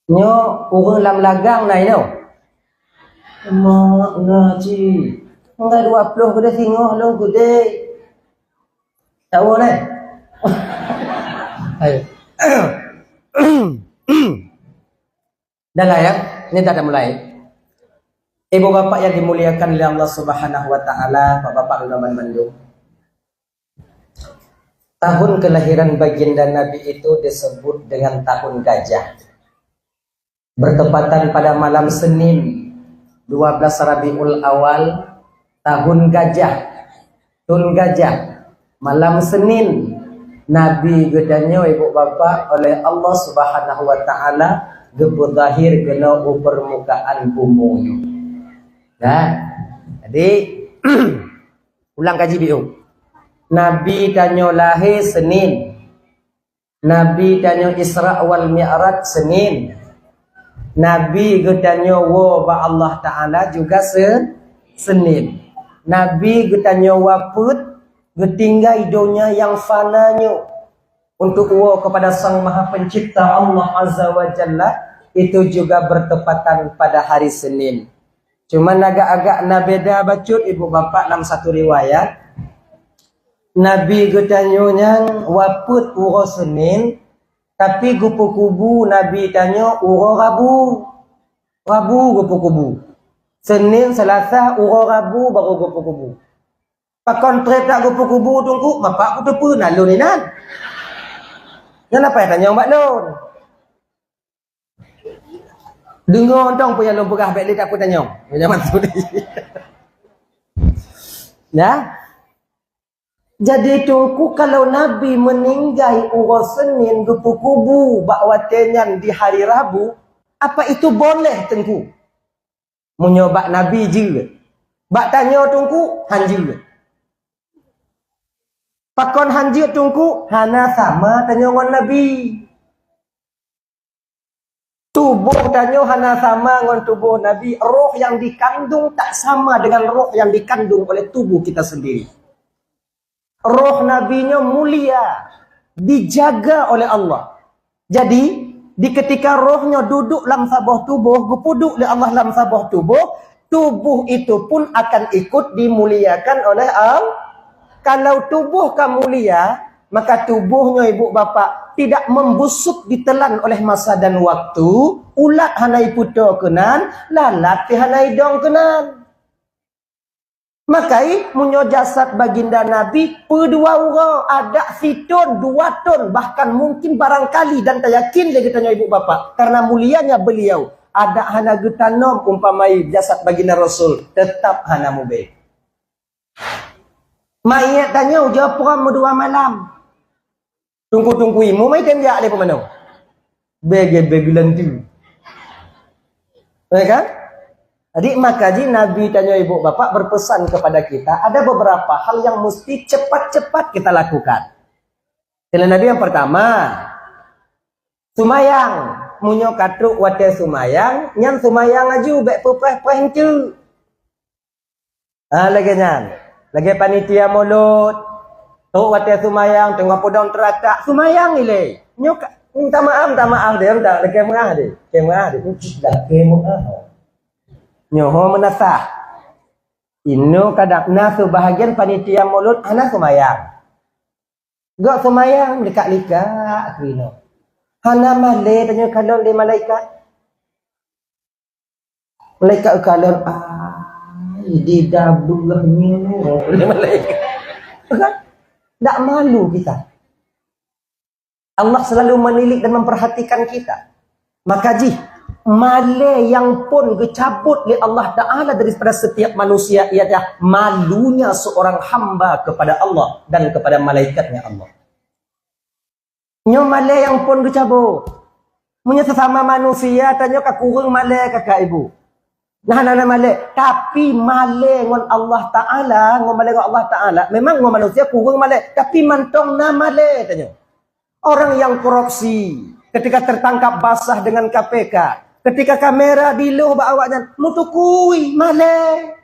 Nyo urang lam lagang nai no. Mak ngaji. Enggak 20 gede singoh lo gede. Tahu ni? Ayo. Dah lah ya. Ini dah mulai. Ibu bapak yang dimuliakan oleh Allah Subhanahu wa taala, bapak-bapak ulama mandung. Tahun kelahiran baginda Nabi itu disebut dengan tahun gajah. Bertepatan pada malam Senin 12 Rabiul Awal tahun gajah. Tahun gajah. Malam Senin Nabi gedanya ibu bapa oleh Allah Subhanahu wa taala gebudahir kena permukaan bumi. Nah, jadi ulang kaji biu. Nabi danyo lahir Senin. Nabi danyo Isra wal Mi'raj Senin. Nabi gedanyo wa ba Allah taala juga Senin. Nabi gedanyo waput getinggal dunia yang fananya untuk wa kepada Sang Maha Pencipta Allah Azza wa Jalla itu juga bertepatan pada hari Senin. Cuman agak-agak nabeda bacut ibu bapak dalam satu riwayat. Nabi gedanyonya waput uro Senin, tapi gupu-kubu Nabi tanya uro Rabu. Rabu gupu-kubu. Senin, Selasa, uro Rabu baru gupu-kubu. Pak kontrak tak gupu-kubu tunggu, bapak aku tu pun lalu ni nan. Kenapa ya tanya mbak Nun? Dengar dong punya lomperah baik dia tak pun tanya. Jangan tu ni. Ya. Jadi tungku kalau Nabi meninggal urus Senin gupu-kubu bak watenyan di hari Rabu, apa itu boleh tengku? Menyobak Nabi je. Bak tanya tungku hanji. Pakon hanji tungku hana sama tanya dengan Nabi. Tubuh tanya hana sama dengan tubuh Nabi. Roh yang dikandung tak sama dengan roh yang dikandung oleh tubuh kita sendiri. Roh Nabinya mulia, dijaga oleh Allah. Jadi, di ketika rohnya duduk dalam sabah tubuh, berpuduk oleh Allah dalam sabah tubuh, tubuh itu pun akan ikut dimuliakan oleh Allah. Kalau tubuh kamu mulia, maka tubuhnya ibu bapa tidak membusuk ditelan oleh masa dan waktu. Ulat hanai puto kenan, lalat hanai dong kenan. Makai munyo jasad baginda Nabi pedua orang ada fitun 2 ton bahkan mungkin barangkali dan tak yakin lagi tanya ibu bapa karena mulianya beliau ada hana getanom umpamai jasad baginda Rasul tetap hana mubih. Mayat tanya jawab puram 2 malam. Tunggu imu mai tenjak le pemano. Bege-begelan tu. Ya kan? Jadi maka Nabi tanya ibu bapak berpesan kepada kita ada beberapa hal yang mesti cepat-cepat kita lakukan. Jalan Nabi yang pertama, sumayang, munyo katruk wate sumayang, nyan sumayang aju bek pepeh-peh tu. Lagi nyan, lagi panitia mulut, tu wate sumayang tengah podong teratak sumayang ile. Nyo minta maaf dia tak lagi merah dia. Kemah dia dah kemah. Nyoho menasah. Inu kadang nasu bahagian panitia mulut anak sumayang. Gak sumayang dekat-dekat krino. Hana male tanya kalau di malaikat. Malaikat kalau di dabulahnya oleh malaikat. Tak malu kita. Allah selalu menilik dan memperhatikan kita. Maka male yang pun dicabut oleh Allah Ta'ala daripada setiap manusia ialah malunya seorang hamba kepada Allah dan kepada malaikatnya Allah. Nyo male yang pun dicabut. Punya sesama manusia tanya ke kurang male kakak ibu. Nah male. Tapi male dengan Allah Ta'ala, dengan male dengan Allah Ta'ala, memang dengan manusia kurang male. Tapi mantong na male tanya. Orang yang korupsi ketika tertangkap basah dengan KPK. Ketika kamera diluh awaknya mutukui male.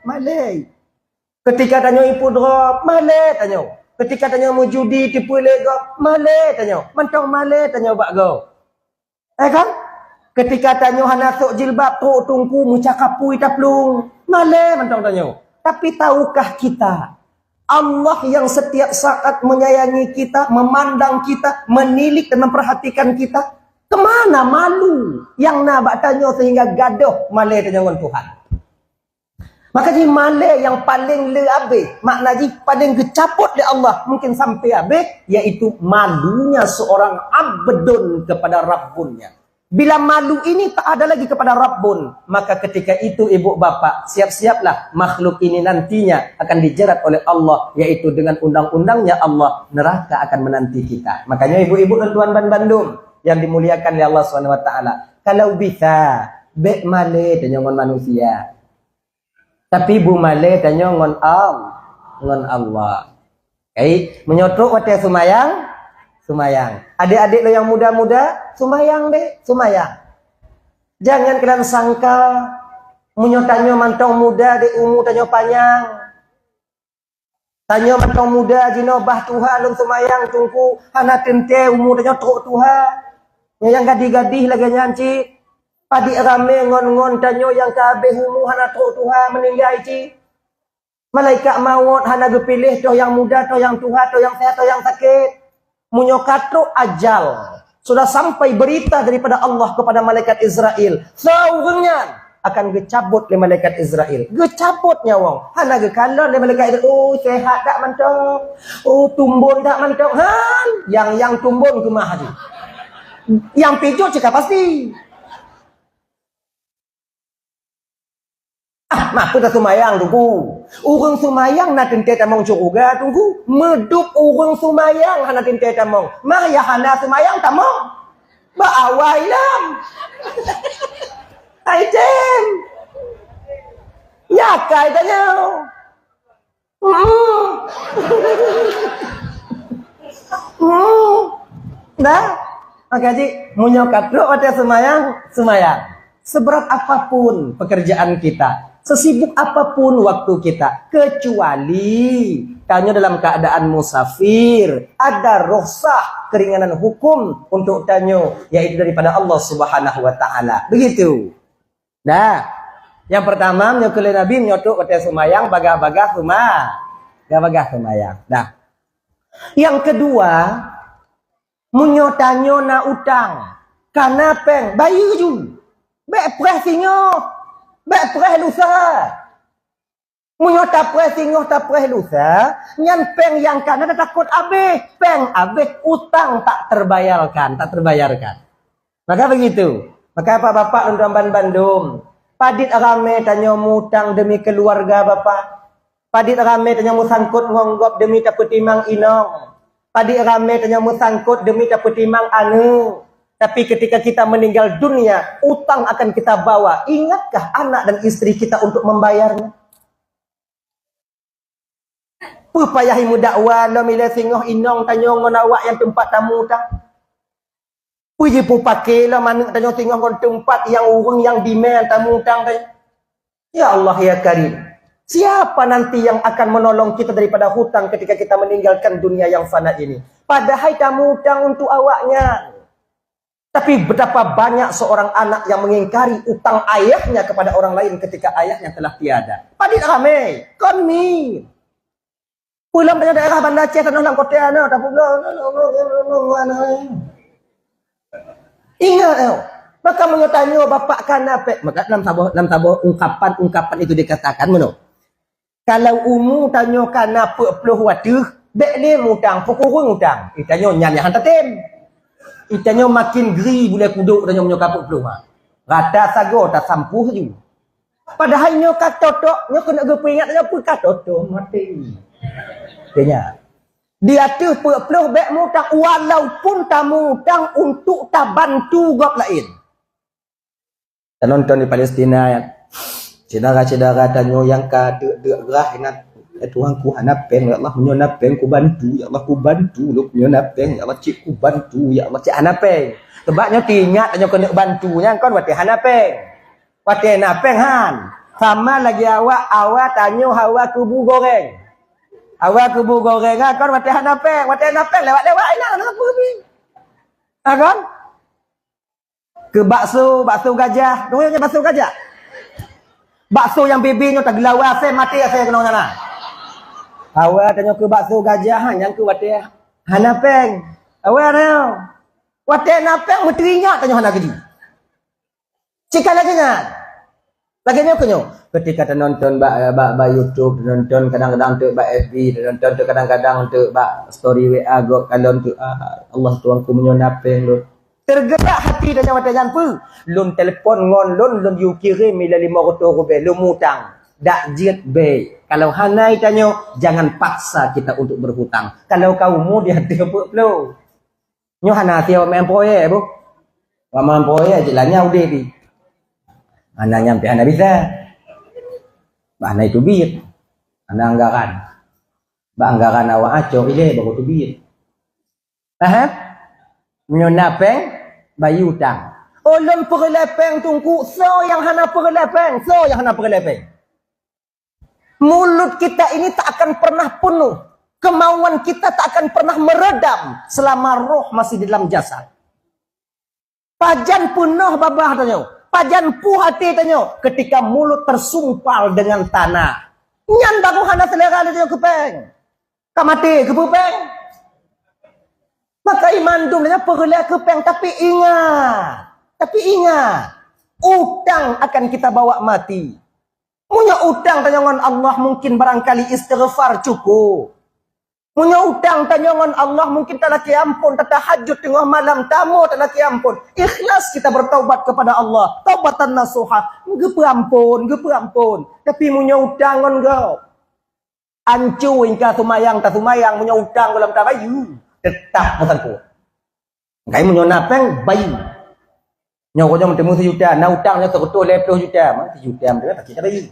Ketika tanya ipu drop male tanya. Ketika tanya mu judi tipu lego male tanya. Mentong male tanya bak go. Kan? Ketika tanyo hana sok jilbab tok tungku mucakapui taplung. Male mentong tanyo. Tapi tahukah kita Allah yang setiap saat menyayangi kita, memandang kita, menilik dan memperhatikan kita. Kemana malu yang nak tanyo sehingga gaduh male tanyo dengan Tuhan. Maka ji male yang paling le habis, makna ji paling gecaput oleh Allah mungkin sampai habis, yaitu malunya seorang abdun kepada Rabbunnya. Bila malu ini tak ada lagi kepada Rabbun, maka ketika itu ibu bapa siap-siaplah makhluk ini nantinya akan dijerat oleh Allah, yaitu dengan undang-undangnya Allah neraka akan menanti kita. Makanya ibu-ibu dan tuan Bandung yang dimuliakan oleh Allah SWT, kalau bisa bek male dengan manusia, tapi bu male tanya ngon Allah. Menyotruk wate sumayang. Adik-adik lo yang muda-muda, sumayang deh, sumayang. Jangan kalian sangka menyotanyo mantong muda de umur tanyo panjang. Tanyo mantong muda jino bah Tuhan lum sumayang tungku hana tente umur tanyo truk Tuhan. Yang gadih-gadih lagi nyanci. Padi rame ngon-ngon tanyo yang kabeh umur hana truk Tuhan meninggal ci. Malaikat maut hana gepilih toh yang muda, toh yang tua, toh yang sehat, toh yang sakit. Munyokatro ajal. Sudah sampai berita daripada Allah kepada malaikat Israel. Saurengnya akan gecabut oleh malaikat Israel. Gecabut nyawang. Hana gekalon oleh malaikat Israel. Oh, sehat tak mantap. Oh, tumbun tak mantap. Han, yang tumbun kemah haji. Yang pijuk cakap pasti. Mak kita sumayang tunggu. Urang sumayang na tinte tamong curuga tunggu. Medup urang sumayang hana tinte tamong. Mah ya hana sumayang tamong. Ba awai lam. Ai tem. Ya kai tanya. Dah. Makanya munyokat lo ada sumayang. Seberat apapun pekerjaan kita, sesibuk apapun waktu kita, kecuali tanya dalam keadaan musafir, ada rukhsah keringanan hukum untuk tanya, yaitu daripada Allah Subhanahu wa taala. Begitu. Nah, yang pertama nyokole Nabi nyotok kata sumayang bagah-bagah sumayang. Nah. Yang kedua, munyotanyo na utang. Karena peng bayi ju. Bek preh singoh. Bek preh lusa. Munyo tak preh singoh tak preh lusa. Nyan peng yang kanan takut abeh. Peng abeh utang tak terbayarkan. Maka begitu. Maka bapak-bapak dan Bandung. Padit rame tanya mutang demi keluarga bapak. Padit rame tanya musangkut ngonggop demi tak petimang inong. Padit rame tanya musangkut demi tak petimang anu. Tapi ketika kita meninggal dunia, utang akan kita bawa. Ingatkah anak dan istri kita untuk membayarnya? Pupayahimu dakwah, lo milih singoh inong tanyong ngonawak yang tempat tamu utang. Puji pupake lo mana tanyong singoh ngon tempat yang urung yang demand tamu utang. Ya Allah ya Karim. Siapa nanti yang akan menolong kita daripada hutang ketika kita meninggalkan dunia yang fana ini? Padahal tamu utang untuk awaknya. Tapi betapa banyak seorang anak yang mengingkari utang ayahnya kepada orang lain ketika ayahnya telah tiada. Padit ramai. Kon mi. Pulang dari daerah Banda Aceh tanah dalam kota ana tak pulang. Ingat maka mengetanya bapak kanape. Maka dalam tabah ungkapan itu dikatakan meno. Kalau umu tanya kanape peluh waduh, bek ni utang, pukul utang. Itanya nyanyi hantar tem. Itanya makin geri boleh kuduk dan nyo kapuk peluh. Rata sago tak sampuh je. Padahal nyo kata tok, nyo kena ge peringat nyo pun kata tok mati. Tanya. Dia tu peluh bek mutang walaupun tamu utang untuk tak bantu gop lain. Nonton di Palestina ya. Saudara-saudara tanya yang kadek gerah ingat Tuhan ku hanapeng ya Allah menyo napeng ku bantu ya Allah ku bantu lu menyo napeng ya Allah cik ku bantu ya Allah cik hanapeng tebaknya tingat tanya kena bantunya kon wate hanapeng wate napeng han sama lagi awak tanya hawa kubu goreng kon wate hanapeng lewat-lewat enak apa ni kon Ke bakso gajah. Dengarnya bakso gajah. Bakso yang bibinya tak gelawar saya mati saya kena sana. Awak tanya ke bakso gajah yang ke wate hanapeng. Awak tanya. Wate napeng menterinya tanya hana keji. Cikal lagi nya. Lagi nya kenyo. Ketika nonton ba YouTube, nonton kadang-kadang untuk ba FB, nonton kadang-kadang untuk ba story WA go kalau untuk Allah tuanku menyonapeng lu. Tergerak hati dan nyawa jangan pu. Lun telefon ngon lun you kirim ila 500 rupiah lu mutang. Dak jit be. Kalau hanai tanyo jangan paksa kita untuk berhutang. Kalau kau mu dia apa lu. Nyo hana tiaw mempoye bu. Wa mempoye jelannya udah di. Ana nyampe ana bisa. Ana itu biit. Ana anggaran. Ba anggaran awak aco ile baru tu biit. Menyonapeng bayi utang. Ulun perlepeng tungku so yang hana perlepeng, so yang hana perlepeng. Mulut kita ini tak akan pernah penuh. Kemauan kita tak akan pernah meredam selama roh masih di dalam jasad. Pajan penuh babah tanya. Pajan pu hati tanya ketika mulut tersumpal dengan tanah. Nyan baru hana selera dia kepeng. Kamati kepeng. Maka iman dunia perlah kepeng tapi ingat utang akan kita bawa mati. Punya utang tanyangan Allah mungkin barangkali istighfar cukup. Punya utang tanyangan Allah mungkin tak laki ampun, tak tahajud tengah malam tamu tak laki ampun. Ikhlas kita bertaubat kepada Allah. Taubatan nasuha. Gepampun. Tapi punya utang kau. Ancu ingka sumayang tak sumayang punya utang dalam tabayu. Tetap masalku. Kai menyonapeng bayi. Nyawa jangan temu 1 juta, na utangnya terbetul 20 juta. Mana 1 juta dia tak kita bayi.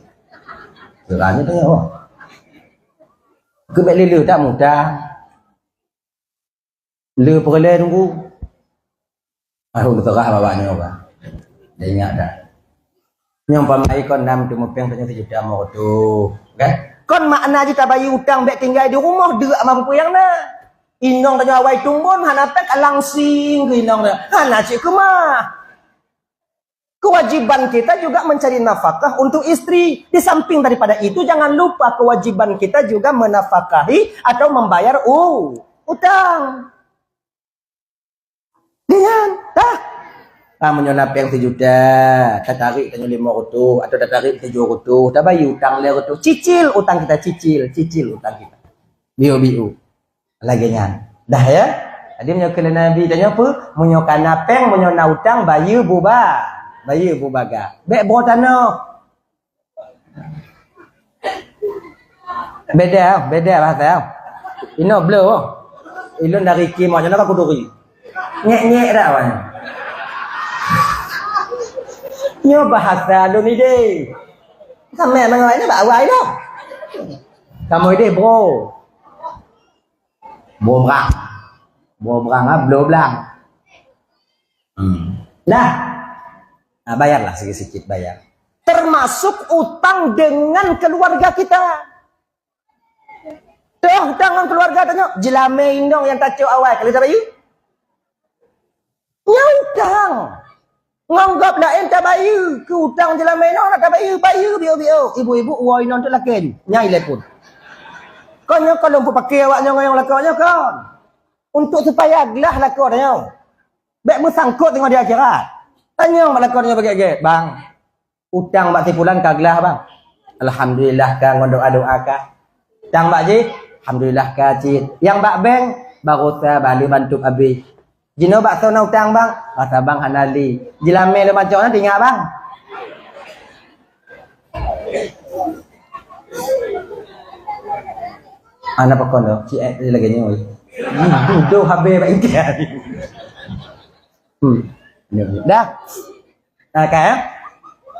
Seranya tanya oh. Ke mek lele tak mudah. Le perle tunggu. Udah terah bawanya apa. Dia ingat dah. Nyong pamai kon nam tu mepeng tanya 1 juta mau tu. Kan? Kon makna kita bayi utang bek tinggal di rumah derak mampu yang na. Inong tanya awai tumbun hanatek langsing ke inong hana cik kemah. Kewajiban kita juga mencari nafkah untuk istri. Di samping daripada itu jangan lupa kewajiban kita juga menafkahi atau membayar utang. Dengan menyonap yang 1 juta, tarik tanya 500 atau tarik 700, tak bayar utang 500. Cicil utang kita cicil utang kita. Biu. Lagi nyan. Dah ya. Tadi menyokan Nabi tanya apa? Menyokan napeng, menyona utang, bayu bubaga. Bek botano. Beda bahasa. Ino blue. Ilun dari kim macam nak kuduri. Nyek dah awak. Nyo bahasa lu ni deh. Sampai mana ni bak awai dah. Kamu ide bro. Buah berang, blow belang. Bayarlah sedikit bayar. Termasuk utang dengan keluarga kita. Dengan keluarga tanya, jelame indong yang tak cok awal. Kalau tak bayu? Utang. Nganggap lain tak bayu. Ke utang jelame indong tak bayu. Ibu-ibu, uang indong tu lakin. Nyai lepun. Konyo kalau pakai awaknya yang lakonnya kan. Untuk supaya gelah lakonnya. Baik bersangkut dengan dia akhirat. Tanya lakonnya bagi bang. Utang bak tipulan ka gelah bang. Alhamdulillah ka doa ka. Tang bak ji, alhamdulillah ka cit. Yang bak beng baru ta bali bantu abi. Jino bak tau utang bang. Kata bang hanali. Jilame le macam tinggal bang. Anak pakon do, cik lagi nyoy. Duduk habis baik dia. Dah. Kan?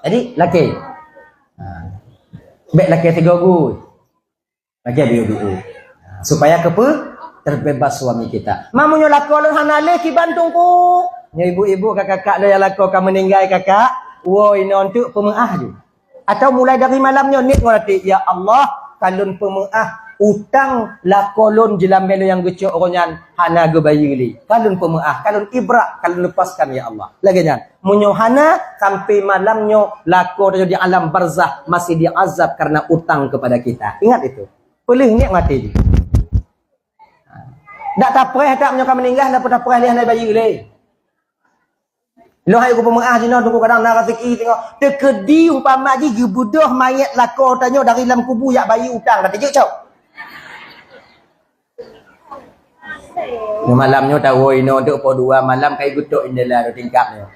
Jadi laki. Bek laki tegogu. Laki biu. Supaya terbebas suami kita. Mamunyo lakon hanale ki bantungku. Nya ibu-ibu kakak-kakak lo yang lakon ka meninggal kakak. Woi nontuk pemeah tu. Atau mulai dari malamnya nit ngorati ya Allah kalun pemeah utang lakolon jelam melo yang gecok oronyan hana gebayili. Kalun pemaah, kalun ibrak, kalun lepaskan ya Allah. Lagi nyan, munyo hana sampai malamnyo lako di alam barzah masih diazab karena utang kepada kita. Ingat itu. Boleh ni mati. Dak tapreh tak menyokan meninggal dak tapreh lihat dari bayi le. Lo hai ku pemaah jina tunggu kadang nak rezeki tengok tekedi umpama ji gebudoh mayat lako tanyo dari dalam kubur yak bayi utang kata je cau. No malamnya tahu ino untuk po dua malam kai gutuk indela do tingkapnya.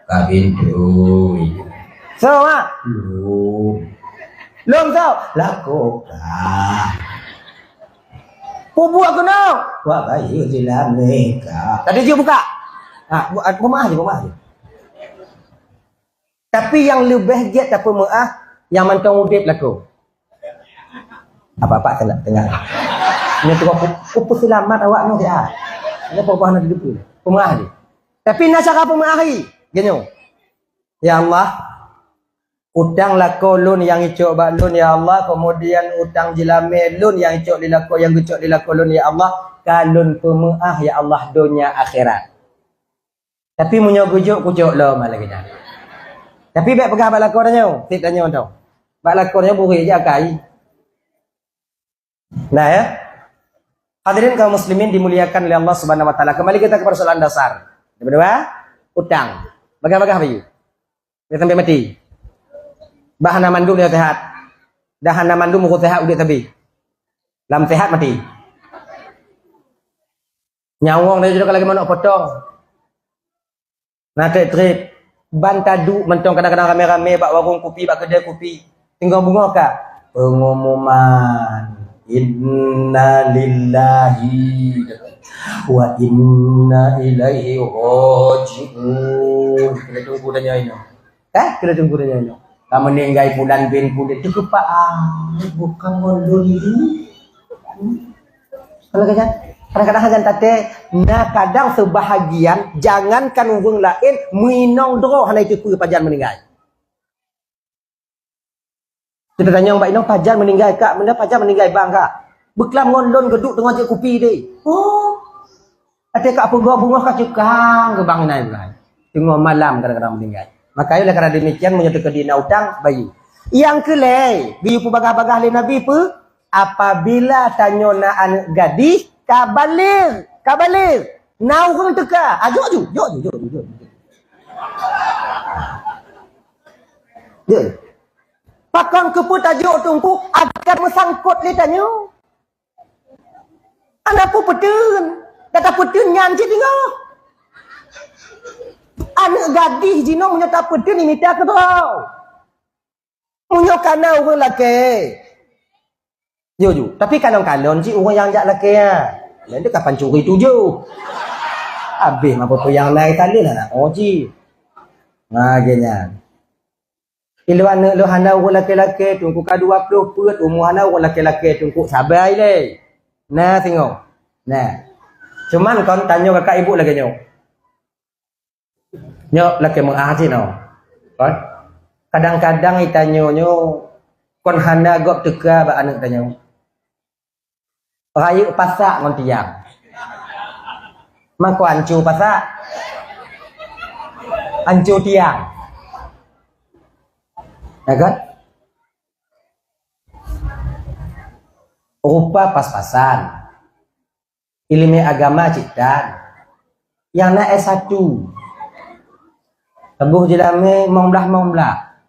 Kabin tu. So ah. Lom so lako ka. Kubur aku no. Wa bayi dalam mereka. Tadi dia buka. Pemaah je. Tapi yang lebih giat tak pemaah yang mantong udip laku. Apa-apa tengah. Ini tu kupu selamat awak ni dia. Ini apa-apa nak hidup ni. Pemaah je. Tapi nak cara pemaah ni. Gini. Ya Allah. Utang laku lun yang icok bak lun ya Allah. Kemudian utang jilame lun yang icok dilaku yang gecok dilaku lun ya Allah. Kalun pemaah ya Allah dunia akhirat. Tapi munyo kujuk lo malah kita. Tapi baik pegah bak lakon tanya, tip tanya tau. Bak lakonnya buri je akai. Nah ya. Hadirin kaum muslimin dimuliakan oleh Allah Subhanahu wa taala. Kembali kita ke persoalan dasar. Yang kedua, utang. Bagah-bagah bayu. Dia sampai mati. Bahana mandum dia sehat. Dahana mandum muka sehat udah tabi. Lam sehat mati. Nyawang dia juga lagi mana potong. Nah, trip bantadu mentong kadang-kadang rame-rame bak warung kopi, bak kedai kopi. Tinggal bunga kak. Pengumuman inna lillahi wa inna ilaihi raji'un. Kita tunggu tanya ini. Kita tunggu tanya ini. Kamu meninggal bulan bin kulit cukup pak. Bukan mondol ini. Kalau kadang-kadang hajan tate, nah kadang sebahagian jangankan wong lain minong doh hana itu pajan meninggal. Kita tanya mbak inong pajan meninggal kak, benda pajan meninggal bang kak. Beklam ngondon geduk tengah cek kopi deh. Oh, ada kak bunga-bunga kak cukang ke bang nai bang. Tengah malam kadang-kadang meninggal. Makanya karena demikian menyebut kedina utang bayi. Yang kelai, biu pu bagah-bagah le Nabi pu, apabila tanya naan gadis kabalir. Nau kau teka. Aju. Jom. Pakon keput tajuk tungku akan mesangkut dia tanya. Anak pun petun. Kata petun nyan je tengok. Anak gadis jino menyata petun ni minta ke tau. Munyo kana orang lelaki. Yo. Tapi kalon-kalon si orang yang jak lelaki ah. Lain dia kapan curi tujuh. Habis apa-apa yang lain tadi lah nak oji. Nah genya. Iluan lo hana orang lelaki tunggu ka 20 put umur hana orang lelaki tunggu sabar le. Nah tengok. Nah. Cuman kau tanya kakak ibu lagi nyok. Nyok lelaki mengaji sih no. Kan? Kadang-kadang itanya nyok kon hana gop teka ba anak tanya. Raya pasak ngon tiang. Mako ancu pasak. Ancu tiang. Agak rupa pas-pasan. Ilmu agama citan. Yang nak S1. Tebuh jelame momlah.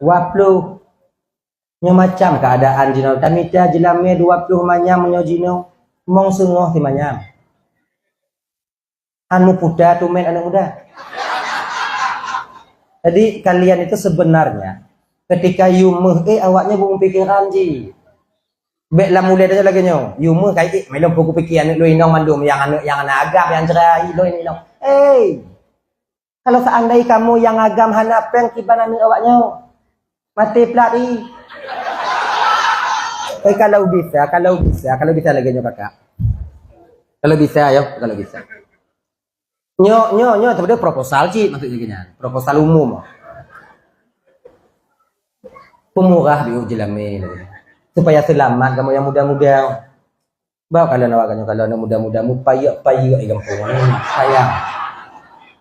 Waplu nya macam keadaan jino tanita jelame 20 manyam menyo jino mong sungoh ti manyam anu puda tumen anu muda. Jadi kalian itu sebenarnya ketika yumuh awaknya bung pikiran ji bek la mulai dah lagi nyo yumuh kai melong buku pikiran lu inong mandum yang anak agam yang cerai lu inong kalau seandainya kamu yang agam hana peng kibanan awaknya mati pelari. Kalau bisa lagi nyo kakak. Kalau bisa. Nyo sebenarnya proposal sih maksudnya gini. Proposal umum. Pemurah biu jelame. supaya selamat kamu yang muda-muda. Bawa kalau nak kalau nak muda-muda mu payak di kampung sayang.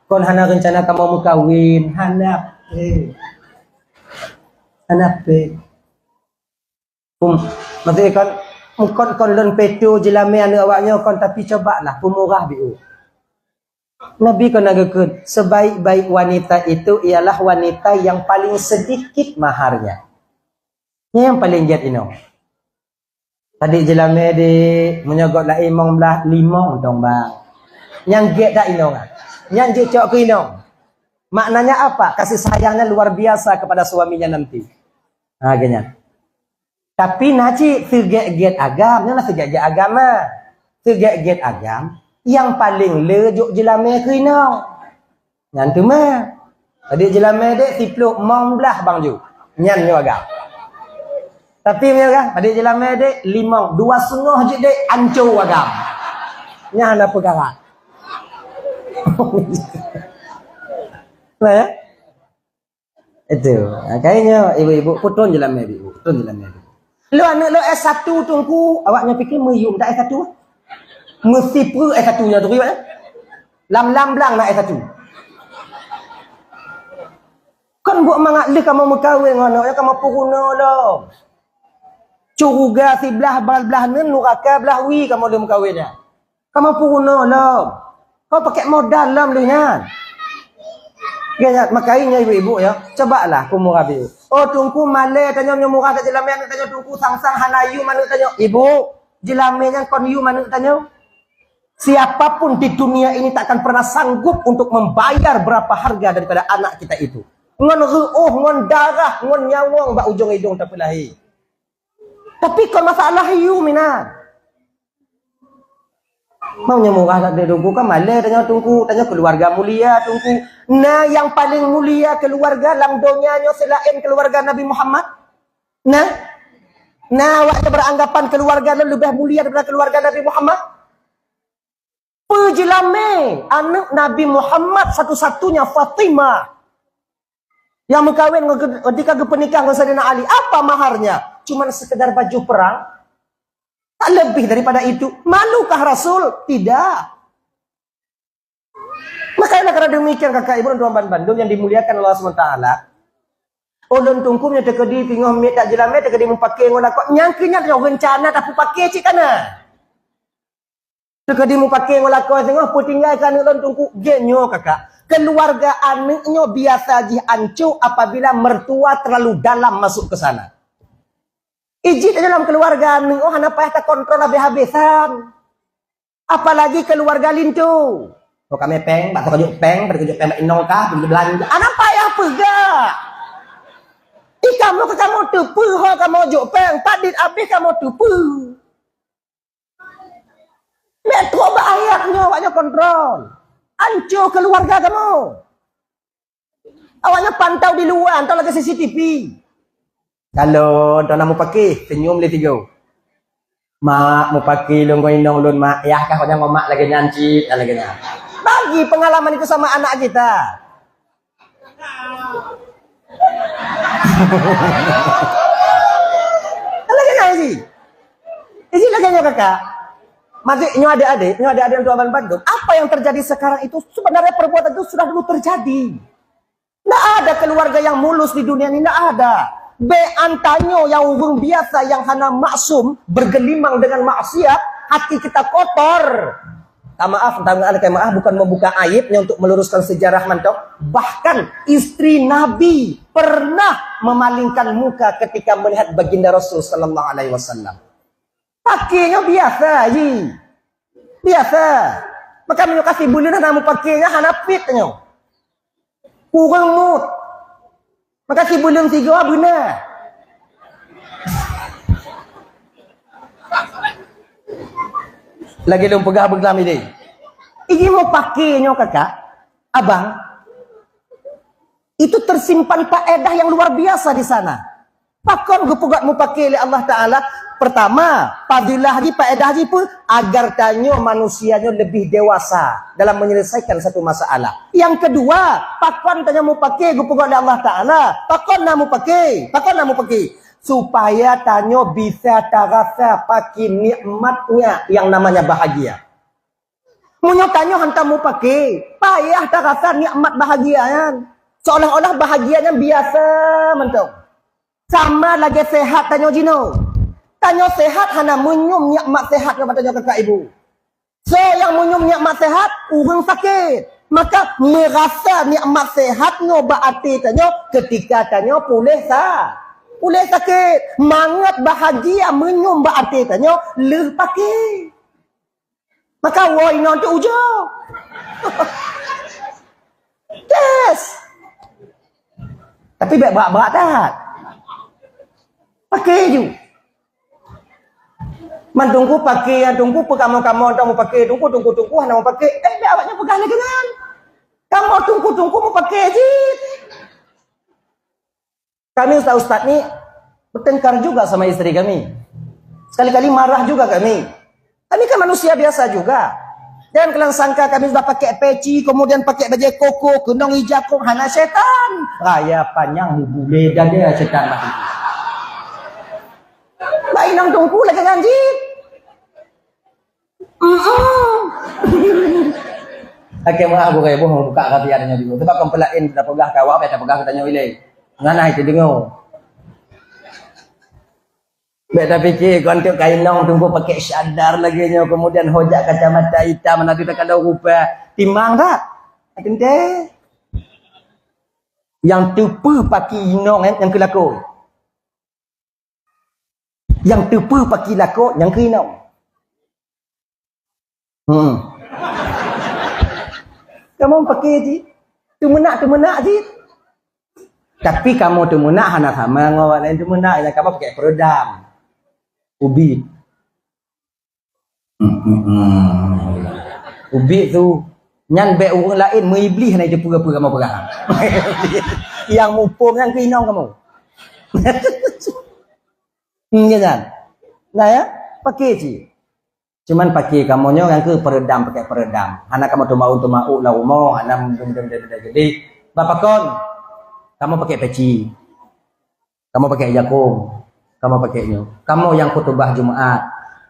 Kon hana rencana kamu mau kawin, hanap maksudnya kon lon petu jelame anak awaknya kon tapi cobalah pemurah biu. Nabi kon nagakeun sebaik-baik wanita itu ialah wanita yang paling sedikit maharnya. Yang paling giat ino. Tadi jelame di menyogot lah imong belah limong dong bang. Yang giat dak ino kan. Yang jecok ke ino. Maknanya apa? Kasih sayangnya luar biasa kepada suaminya nanti. Nah, gini. Tapi naci seget-get agam, nya seget-get agama. Seget-get agam yang paling lejuk jelame ke ino. Ngan tu mah. Tadi jelame dek tipluk mong belah bang ju. Nyan nyo agam. Tapi punya kan, pada jelame dek limong, 2,5 je dek ancur agam. Nya ada perkara. Nah, itu. Kayaknya ibu-ibu putun jelame ibu, putun jelame ibu. Lu anak lu S1 tungku, awaknya fikir meyum tak S1? Mesti per S1-nya tu riwayat. Lam-lam belang nak S1. Kan buat mangat le kamu mekawin ngono, ya kamu puruna lah. Curuga si belah belah nen nuraka belah wi kamu dia mekawin dah. Kamu puruna lah. Kau pakai modal lam lu nya. Gaya makainya ibu-ibu ya. Cobalah ku murah biu. Oh tungku male tanya murah tak jelame anak tanya tungku sang-sang hanayu mana tanya. Ibu, jelame yang kon yu mana tanya. Siapapun di dunia ini tak akan pernah sanggup untuk membayar berapa harga daripada anak kita itu. Ngon ruuh, ngon darah, ngon nyawang bak ujung hidung tapi lahir. Tapi kalau masalah yu minat. Maunya murah tak ada tungku kan malah tanya keluarga mulia tungku. Nah yang paling mulia keluarga dalam dunianya selain keluarga Nabi Muhammad. Nah waktu beranggapan keluarga lebih mulia daripada keluarga Nabi Muhammad. Pejelame anak Nabi Muhammad satu-satunya Fatimah. Yang berkahwin ketika pernikah dengan Sayyidina Ali. Apa maharnya? Cuma sekedar baju perang. Tak lebih daripada itu. Malukah Rasul? Tidak. Makanya karena demikian kakak ibu dan tuan Bandung yang dimuliakan Allah SWT. Ulun tungkumnya tekedi pingoh mit tak jelame tekedi mempake ngolakot. Nyangkinya kau rencana tak pakai cik kana. Tekedi mempake ngolakot tengok pu tinggalkan ulun tungku genyo kakak. Keluarga anaknya biasa ji ancu apabila mertua terlalu dalam masuk ke sana. Ijit dalam keluarga anak, oh hana payah tak kontrol habis-habisan. Apalagi keluarga lintu. Oh kami peng, bak kerjuk peng inong kah, pergi belanja. Anak payah pegak. Kamu ke kamu tupu, ho kamu juk peng, padit habis kamu tupu. Metro bahayanya, awaknya kontrol. Hancur keluarga kamu. Awaknya pantau di luar, entah lagi CCTV. Kalau tuan nak mau pakai, senyum le tiga. Mak mau pakai lung inong lun mak, ya kah orang mak lagi nyanci lagi nya. Bagi pengalaman itu sama anak kita. Lagi nyanci. Isi lagi nya kakak. Maksudnya adik-adik yang tuan Bandung. Apa yang terjadi sekarang itu sebenarnya perbuatan itu sudah dulu terjadi. Tidak ada keluarga yang mulus di dunia ini, tidak ada. Antanyo yang urung biasa yang hana maksum bergelimang dengan maksiat, hati kita kotor. Maaf bukan membuka aibnya untuk meluruskan sejarah mantap. Bahkan istri Nabi pernah memalingkan muka ketika melihat baginda Rasul sallallahu alaihi wasallam. Pakainya biasa ji. Biasa. Maka menyukasi bulan namu pakainya hana fitnya. Kurang mood. Maka si bulan tiga benar. Lagi dong pegang bergelam ini. Ini mau pakainya kakak. Abang. Itu tersimpan faedah yang luar biasa di sana. Pakon gupugat mau pakai oleh Allah Ta'ala. Pertama, fadilah di faedah di pun agar tanyo manusianya lebih dewasa dalam menyelesaikan satu masalah. Yang kedua, pakon tanya mau pakai gupugat oleh Allah Ta'ala. Pakon nak mau pakai. supaya tanyo bisa terasa pakai nikmatnya yang namanya bahagia. Munyo tanyo hantamu pakai, payah terasa nikmat bahagiaan. Seolah-olah bahagianya biasa mentong. Sama lagi sehat tanyo jino. Tanyo sehat hana munyum nikmat sehat kepada tanyo kakak ibu. So yang munyum nikmat sehat, orang sakit. Maka merasa nikmat sehat no berarti tanyo ketika tanyo pulih sakit. Mangat bahagia menyum berarti tanyo leh pakai. Maka woi non tu ujo. Yes. Tapi berat-berat tak? Pakai je. Man tunggu pakai, tunggu kamu mau pakai, tunggu hana mau pakai. Biar awaknya pegang lagi kan. Kamu tunggu mau pakai je. Kami ustaz ni bertengkar juga sama istri kami. Sekali-kali marah juga kami. Kami kan manusia biasa juga. Jangan kalian sangka kami sudah pakai peci, kemudian pakai baju koko, kendang hijau, hana setan. Raya panjang bule dan dia setan mati. Baik nang tunggu lagi ganjit. Okey, maaf aku kayak bohong buka kapiannya dulu. Sebab kompelain dah pegah kawak, dah pegah katanya wilai. Ngana itu dengar. Beda fikir kontek kain nong tunggu pakai syadar lagi nya kemudian hojak kacamata hitam nanti tak ada rupa timbang tak? Kente. Yang tupu pakai nong yang kelako. Yang tupu pakai lako yang kinong. Kamu pakai je. Tu menak je. Tapi kamu tu menak hana sama ngawak lain tu menak yang kamu pakai peredam. Ubi. Ubi tu nyan be orang lain meiblis nak je pura-pura kamu pegang. Yang mupum yang kinong kamu. Kan? Nah ya, pakai je. Cuman pakai kamunya yang ke peredam pakai peredam. Anak kamu tu mau lah rumah, anak gede. Bapak kon, kamu pakai peci. Kamu pakai jakung. Kamu pakainya. Kamu yang khutbah Jumat.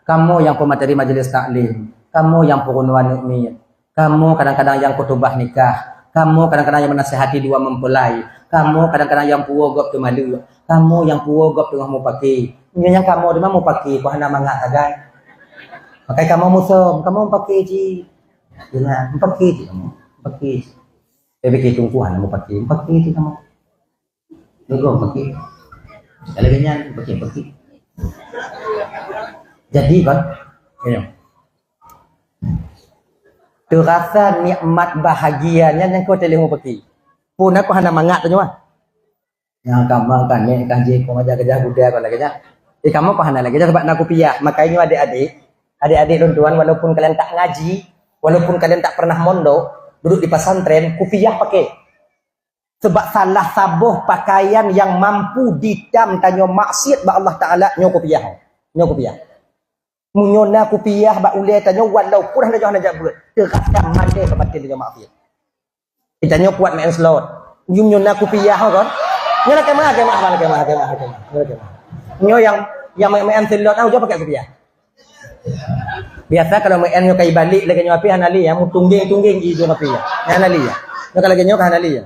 Kamu yang pemateri majelis taklim. Kamu yang pengunduhan nikmat. Kamu kadang-kadang yang khutbah nikah. Kamu kadang-kadang yang menasihati dua mempelai. Kamu kadang-kadang yang puogop tu malu. Kamu yang puogop tu mau pakai. Ini yang kamu dia mau pakai. Kau hendak mangat agai. Pakai kamu musuh. Kamu pakai je. Jangan pakai je kamu. Pakai. Tapi kita tungguan mau pakai. Pakai je kamu. Tunggu pakai. Kalau ganyan, pakai. Jadi kan, terasa nikmat bahagianya yang kau telih mau pakai. Pun aku hana mangat tu cuma. Yang kamu kan ni kaji kau ajar kerja budaya kau lagi nya. Kamu kau hana lagi sebab nak kopiah. Makanya adik-adik tuan walaupun kalian tak ngaji, walaupun kalian tak pernah mondok, duduk di pesantren, kopiah pakai. Sebab salah sabuh pakaian yang mampu didam tanyo maksiat ba Allah Taala nyo kopiah. Munyona kopiah ba ulai tanyo walaupun hendak jangan ajak buat. Terasa mande kebatin tanyo maksiat. Kita nyo kuat main slot. Munyona kopiah kan. Nyo nak kemah. Nyo yang main slot au jo pakai kopiah. Biasa kalau main nyo kai balik lagi nyo api hanali ya, mu tungging ijo api ya. Hanali ya. Nyo kalau lagi nyo hanali ya.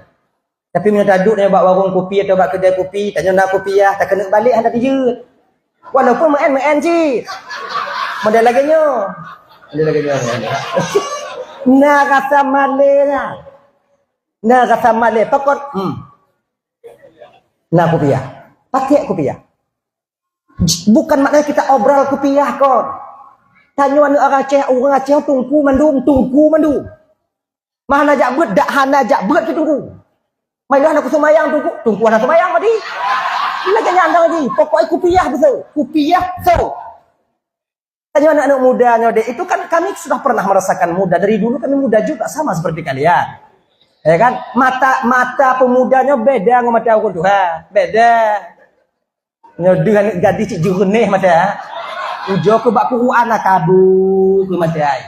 Tapi minta duduk dia buat warung kopi atau buat kedai kopi, tanya nak kopiah, tak kena balik hendak dijut. Walaupun main je. Modal lagi nyo. Nak rasa malena. Nak rasa male pokok. Nak kopiah. Pakai kopiah. Bukan maknanya kita obrol kopiah kon. Tanya anak orang Aceh tungku mandum. Mana jak beut dak hana jak beut tunggu. Mailah aku semayang tunggu anak semayang tadi. Lagi nyandang lagi. Pokoknya kopiah betul. Kopiah so. Tanya anak-anak mudanya dek. Itu kan kami sudah pernah merasakan muda. Dari dulu kami muda juga sama seperti kalian. Ya kan? Mata pemudanya beda dengan mata aku Tuhan. Beda. Dengan gadis jurneh mata. Ujo ke bak ku anak kabu ke mata.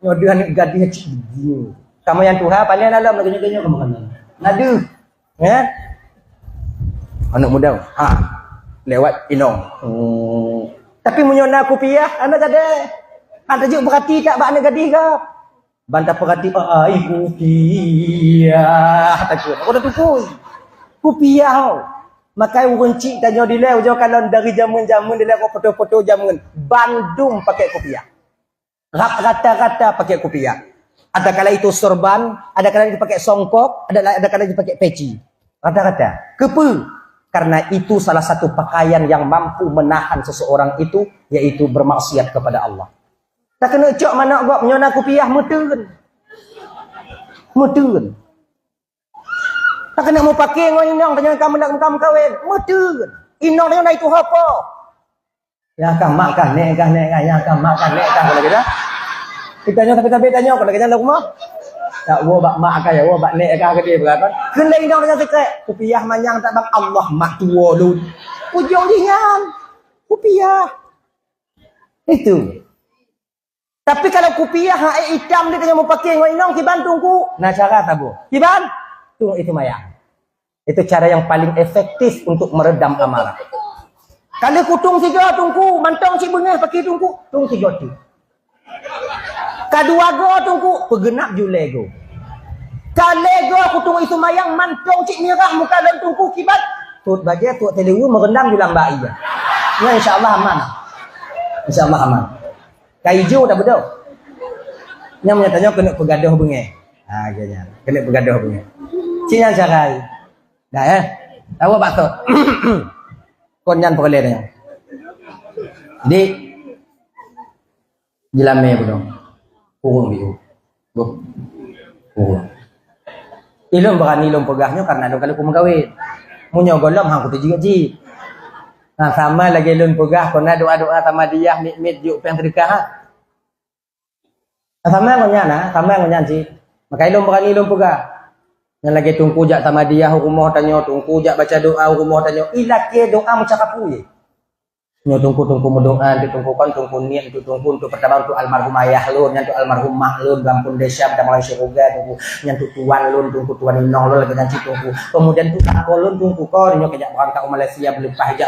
Dengan gadis begini. Kamu yang Tuhan paling dalam lagi-lagi kamu kan. Nadu. Ya? Anak muda. lewat inong. Tapi menyona kopiah anak ada je berhati tak bak anak gadis ke? Bantah perhati ai kopiah takut. Aku dah tukul. Kopiah. Makai urun cik tanya dia jauh kalau dari zaman-zaman dia kau foto-foto zaman Bandung pakai kopiah. Rata-rata pakai kopiah. Ada kala itu sorban, ada kala dipakai songkok, ada kala dipakai peci. Rata-rata. Kepa? Karena itu salah satu pakaian yang mampu menahan seseorang itu, yaitu bermaksiat kepada Allah. Tak kena cok mana gua menyona kopiah mutun. Mutun. Tak kena mau pakai ngoi inong tanya kamu nak kamu kahwin. Mutun. Inong tanya itu apa? Ya kan makan nek kan ya kan makan nek kan kalau kita. Kita tanya tapi tanya kalau kita nak rumah. Tak wo bak mak kan ya wo bak nek kan gede berapa? Kena inong tanya sekret. Kopiah manyang tak bang Allah mak tua lu. Ujung ringan. Kopiah. Itu. Tapi kalau kopiah hitam dia tanya mau pakai ngoi inong kiban tungku. Nah cara tabu. Kiban? Tung itu mayang. Itu cara yang paling efektif untuk meredam amarah. Kalau kutung tiga tungku, mantong si bengah pakai tungku, tung tiga tu. Kedua go tungku, pegenap ju lego. Kalau kutung itu mayang, mantong cik mirah muka dan tungku kibat. Tut baja tu telewu merendam di lambai ya. Ya insyaallah aman. Insyaallah aman. Kaiju dah bedo. Nya menyatanya kena pegaduh bengah. Ha ganya. Kena pegaduh bengah. Cina carai. Dah tahu pak tu. Konyan perle dah. Di jilame bedo. Kurung biu. Bu. Kurung. Ilum berani ilum pegahnya karena ada kali aku mengkawin. Munyo golong hang aku tu juga ji. Nah sama lagi ilum pegah kena doa-doa sama dia mit juk peng sedekah. Sama ngonya ji. Maka ilum berani ilum pegah. Yang lagi tungku jak sama dia rumah tanya tungku jak baca doa rumah tanya ilake doa macam apa ye. Nyo tungku mendoa ditungku kan tungku niat itu tungku untuk pertama untuk almarhum ayah lun, yang untuk almarhum mak lun gampun desa pada mulai surga tungku, yang untuk tuan lun tungku tuan inong lun lagi nanti tungku. Kemudian untuk aku lun tungku kau nyo kejak berangkat ke Malaysia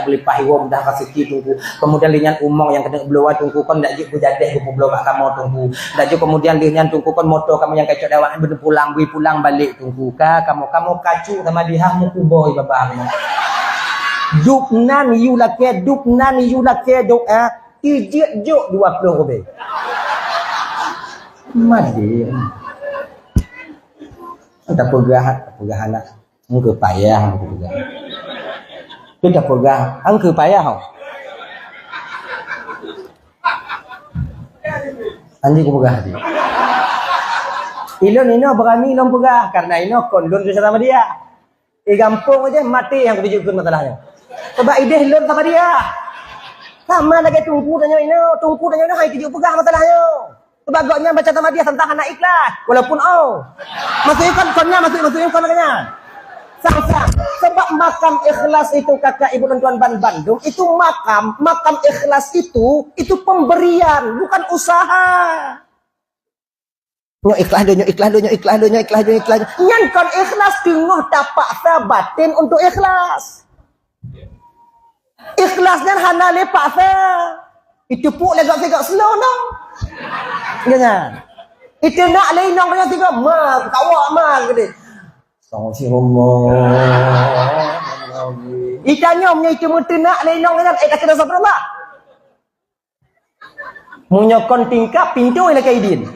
beli wom dah kasih tungku. Kemudian linyan umong yang kena beloa tungku kan dak juk bujadeh ku beloa kamu tungku. Dak juk kemudian linyan tungku kan motor kamu yang kecok dawaan bener pulang balik tungku ka kamu kacu sama dia mu kuboy babah kamu. Duknan yulake doa ijik juk 20 lebih. Madi. Anta pegah anak. Engke payah aku pegah. Tu dah pegah, engke payah kau. Anji ku pegah dia. Ilon berani ilon pegah karena ino kondon tu sama dia. Gampung aja mati yang kutunjukkan masalahnya. Sebab ide lon sama dia. Sama lagi tunggu tanya hai tujuh pegang masalahnya. Sebab gaknya baca sama dia tentang anak ikhlas. Walaupun maksudnya kon kan. Sang. Sebab makam ikhlas itu kakak ibu dan tuan Bandung itu makam ikhlas itu pemberian bukan usaha. Nyo ikhlas do. Nyan kon ikhlas tengah tapak sabatin untuk ikhlas. Ikhlasnya hana lepak sa. Itu pun legak slow no. Jangan. Itu nak lainong kena tiga kawak gede. Sang si Allah. Itanya punya itu nak lainong kena tak kena sabarlah. Munyokon tingkap pintu ila kaidin.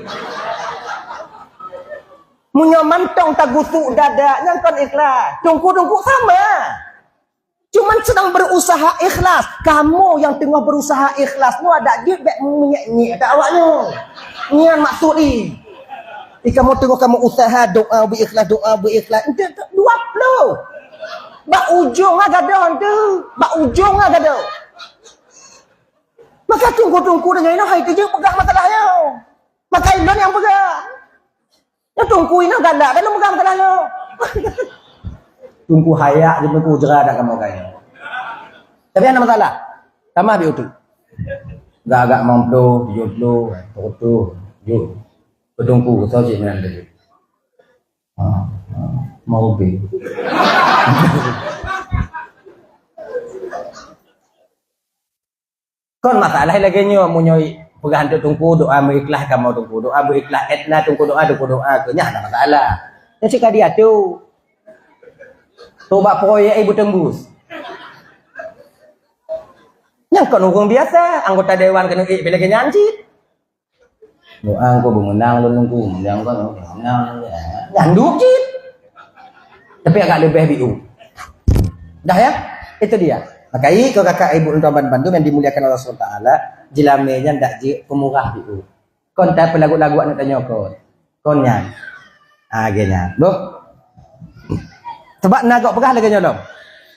Munyomantong tagusuk dada yang kon ikhlas. Tungku sama. Cuman sedang berusaha ikhlas. Kamu yang tengah berusaha ikhlas lu ada dia bek menyek tak awaknya. Nian maksud ni. Kamu tengok kamu usaha doa berikhlas. Itu 20. Bak ujung gadah tu. Maka tunggu dengan ini hai kerja pegang masalahnya. Maka ilon yang pegang. Ya tunggu ini galak dalam pegang masalahnya. Tunggu hayak di tunggu jerah dak kamu kaya. Tapi ada masalah. Sama bi utuh. Agak mampu jodoh, foto, yo. Bedungku saja menan tadi. Mau bi. Kon masalah lagi nyo munyoi pegahan tu tungku doa berikhlas kamu tungku doa berikhlas etna tungku doa ke nya ada masalah. Yang cakap dia tu tobat proyek ibu tembus. Yang kau nunggu biasa anggota dewan kena bila ke nyanci. Doa aku mengenang lu nunggu yang kau mengenang nyanduk cit. Tapi agak lebih biu. Dah ya? Itu dia. Maka kau kakak ibu untuk bantu yang dimuliakan Allah SWT, jilamenya ndak ji pemurah biu. Kon tak lagu-lagu anak tanya kon. Konnya. Ah genya. Loh. Sebab nagak pegah lagi nyolong.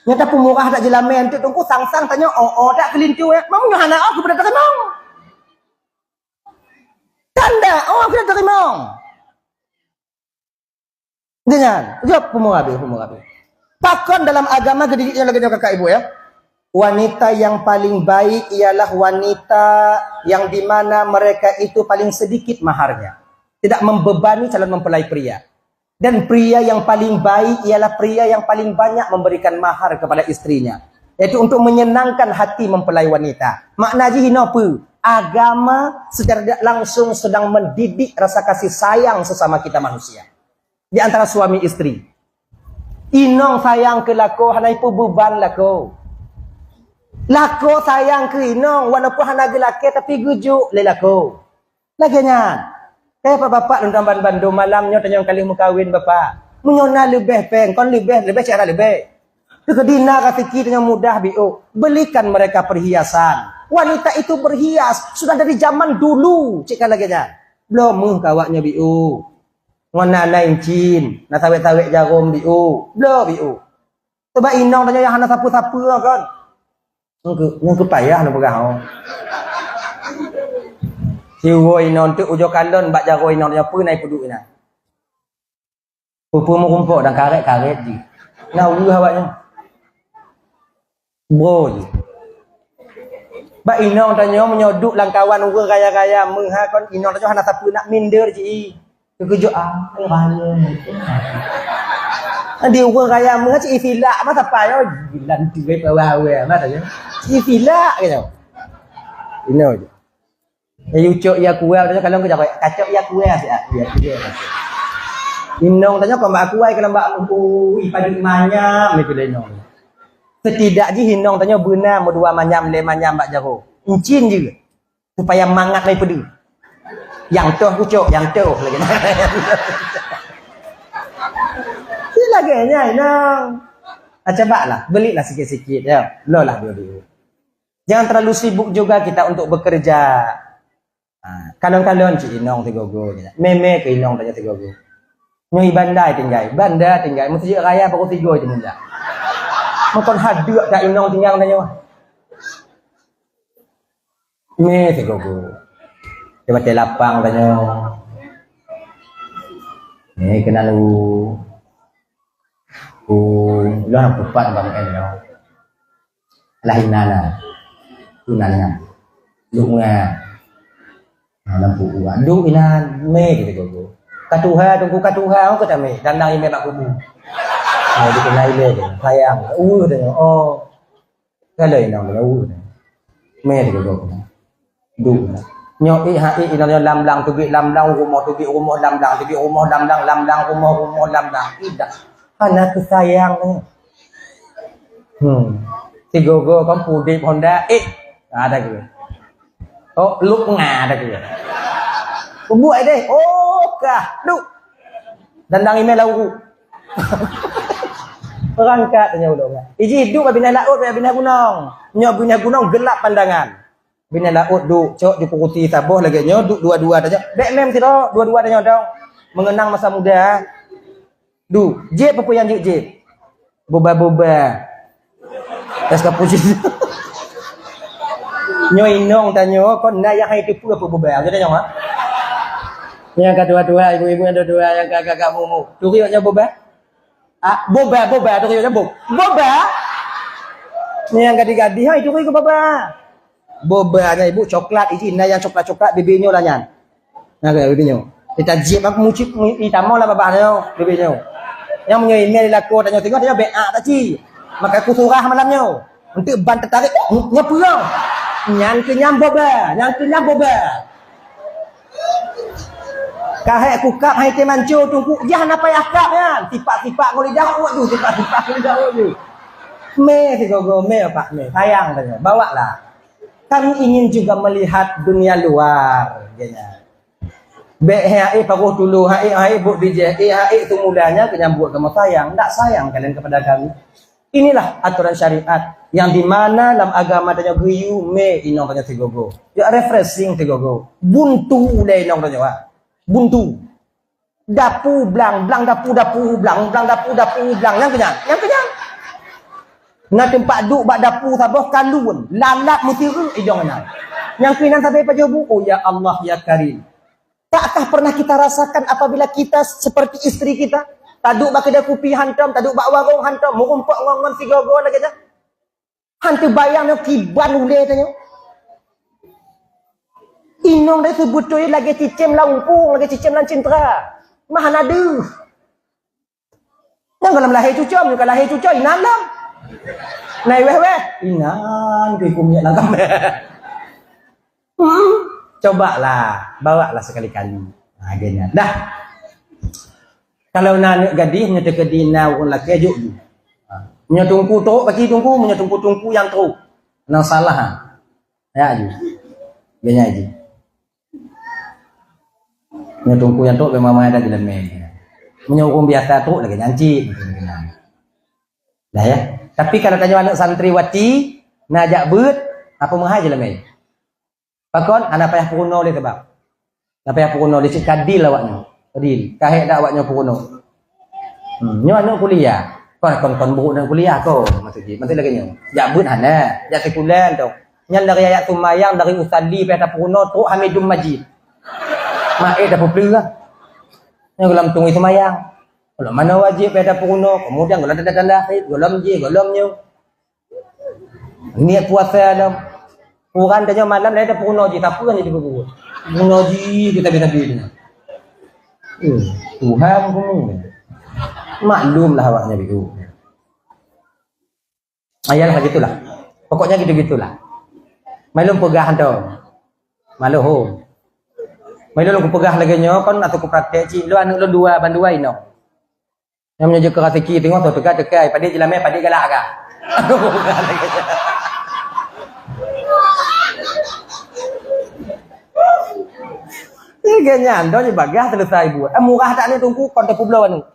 Nyata pemurah tak jilamen tu tungku sang-sang tanya tak kelintu ya. Mau nyahana aku pada terima. Tanda aku pada terima. Jangan. Jawab pemurah biu. Pakon dalam agama gediknya lagi kakak ibu ya. Wanita yang paling baik ialah wanita yang dimana mereka itu paling sedikit maharnya. Tidak membebani calon mempelai pria. Dan pria yang paling baik ialah pria yang paling banyak memberikan mahar kepada istrinya. Yaitu untuk menyenangkan hati mempelai wanita. Makna jihina apa? Agama secara tidak langsung sedang mendidik rasa kasih sayang sesama kita manusia. Di antara suami istri. Inong sayang ke lako, hanai pu beban lako. Lako sayang ke inong, walaupun hana gelake tapi gujuk le lako. Laginya, bapak dan bandu malamnya tanya kali mau kawin bapak. Menyona lebih peng, kon lebih cara lebih. Kedina ka fikir dengan mudah bio. Belikan mereka perhiasan. Wanita itu berhias sudah dari zaman dulu. Cik laginya. Belum kawaknya bio. Ngona lain cin, na sawit-sawit jarum bio. Belum bio. Coba inong tanya yang hana sapu-sapu kan. Ngku payah nak pegah. Si woi non tu ujo kalon bak jaroi non apa naik peduk ina. Pupu mu kumpuk dan karet-karet je. Nah ulu awaknya. Bro je. Bak inong tanya menyoduk langkawan urang gaya-gaya mengha kon inong tanya hana siapa nak minder je. Kejo raya. Di urang gaya mengha ci filak mah siapa yo gilan tu we pawawe mah tanya. Ci filak gitu. Ino je. Ucok ya kuel tanya kalau kerja kacok ya kuel sih ya dia. Inong tanya kau mbak kuai kalau mbak padi manyam ni pilih inong. Setidaknya hinong tanya benar mau dua manyam le manyam mbak jaro. Incin juga supaya mangat naik pedu. Yang tuh ucok yang tuh lagi. Si lagi nya inong. Coba lah belilah sikit-sikit ya. Lo lah dia. Jangan terlalu sibuk juga kita untuk bekerja. Kalon-kalon ci inong tigogo meme ke inong tanya tigogo nyoi bandai tinggal mesti raya pokok tigo je munda mokon haduk tak inong tinggal tanya me tigogo coba telapang tanya ni kenal lu lu nak pupat bang eno lahinana tunanya lunga lampu aduh ina me gitu go katuha tunggu katuha aku tak me dandang ime mak kubu dikenai le sayang tanya kalau ina me gitu go du nyoi hai ina lamlang tubi lamlang rumah lamlang tubi rumah lamlang rumah lamlang tidak anak sayang si gogo kan pudip Honda ada gitu. Lúc ngà dah kira. Buat deh. Kah. Duk. Dandang email lau. Perangkat tanya ulang. Iji duk bina laut bina gunung. Nyo bina gunung gelap pandangan. Bina laut duk cok dipukuti taboh lagi nyo duk dua-dua tanya. Dek mem tiro dua-dua tanya dong. Mengenang masa muda. Duk, jep apa yang jep? Boba-boba. Tas kapucin. Nyoi nong tanya kon nak yang hai tipu apa bobal je tanya ha yang kedua-dua ibu-ibu yang dua yang kakak mumu turi nya boba boba turi nya boba ni yang gadi-gadi hai turi ke boba nya ibu coklat izin yang coklat bibinya lah nyan nah ke bibinya kita jip aku mucip itamo lah babanya bibinya yang menyoi email laku tanya tengok tanya beak tak ci maka aku surah malamnya untuk ban tertarik nya pulang Nyan kenyam boba. Kahek kukap hai te mancu tungku jah napa yakap kan. Tipak-tipak ngoli dah tu, tipak-tipak ngoli dah tu. Me Tigogo, me Pak me. Sayang katanya, bawalah. Kami ingin juga melihat dunia luar, katanya. Hai paruh dulu, hai buat DJ, hai itu mulanya kenyambut kamu sayang, tak sayang kalian kepada kami. Inilah aturan syariat yang dimana dalam agama tanya geyu me inong tanya Tigogo. Ya refreshing Tigogo. Buntu le inong tanya wa. Buntu. Dapu blang dapu blang yang kenyang. Nah tempat duk bak dapu sabah kalun, lalap mutiru idong nak. Yang kinan sampai pajobu, oh ya Allah ya Karim. Takkah pernah kita rasakan apabila kita seperti istri kita? Taduk bak kedai kopi hantam, taduk bak warung hantam, merumpak ngongon Tigogo lagi aja. Hantu bayang nak kiban ule tanya. Inong dah sebutoi lagi cicim lampung, lagi cicim lancintera. Mah nadu. Nang kalau lahir cucum, kalau lahir cucum inan lam. Nai weh. Inan ke kumnya langkam. Cobalah, bawalah sekali-kali. Nah, gini. Dah. Kalau nak gadis nya tekadina orang laki ajuk tu. Nya tungku tok bagi tungku, nya tungku yang teruk. Nang salah ha. Ya aja. Gini aja. Nya tungku yang teruk memang ada dalam meja. Nya orang biasa teruk lagi nyanci. Dah ya. Tapi kalau tanya anak santriwati najak beut apa mahal je lah mai. Pakon anak payah puruno le tebak. Anak payah puruno le cik kadil awaknya. Kadil. Kahek dak awaknya puruno. Nyo anak kuliah. Kon buruk dan kuliah ko maksudnya. Mesti lagi nyo. Jak beut hana, jak sekulen tu. Nyan dari ayat tumayang dari usali payah puruno tu Hamidum Majid. Mae dah popular. Nyo dalam tunggu semayang. Kalau mana wajib pada puruno, kemudian kalau ada tanda akhir, golomnya. Niat puasa dalam Quran tanya malam ada puruno je, tak apa jadi berbuat. Puruno je kita bila. Tuhan kamu. Maklumlah awaknya begitu. Ayalah gitulah. Pokoknya gitu-gitulah. Maklum pegahan tu. Maklum. Maklum aku pegah lagi nyo kon atau aku praktek cik lu anu lu dua banduai no. Yang menuju ke Rasiki tengok tu dekat pada jelam pada galak agak. Ganya ando je bagah selesai buat. Murah tak ni tunggu kon pulau anu.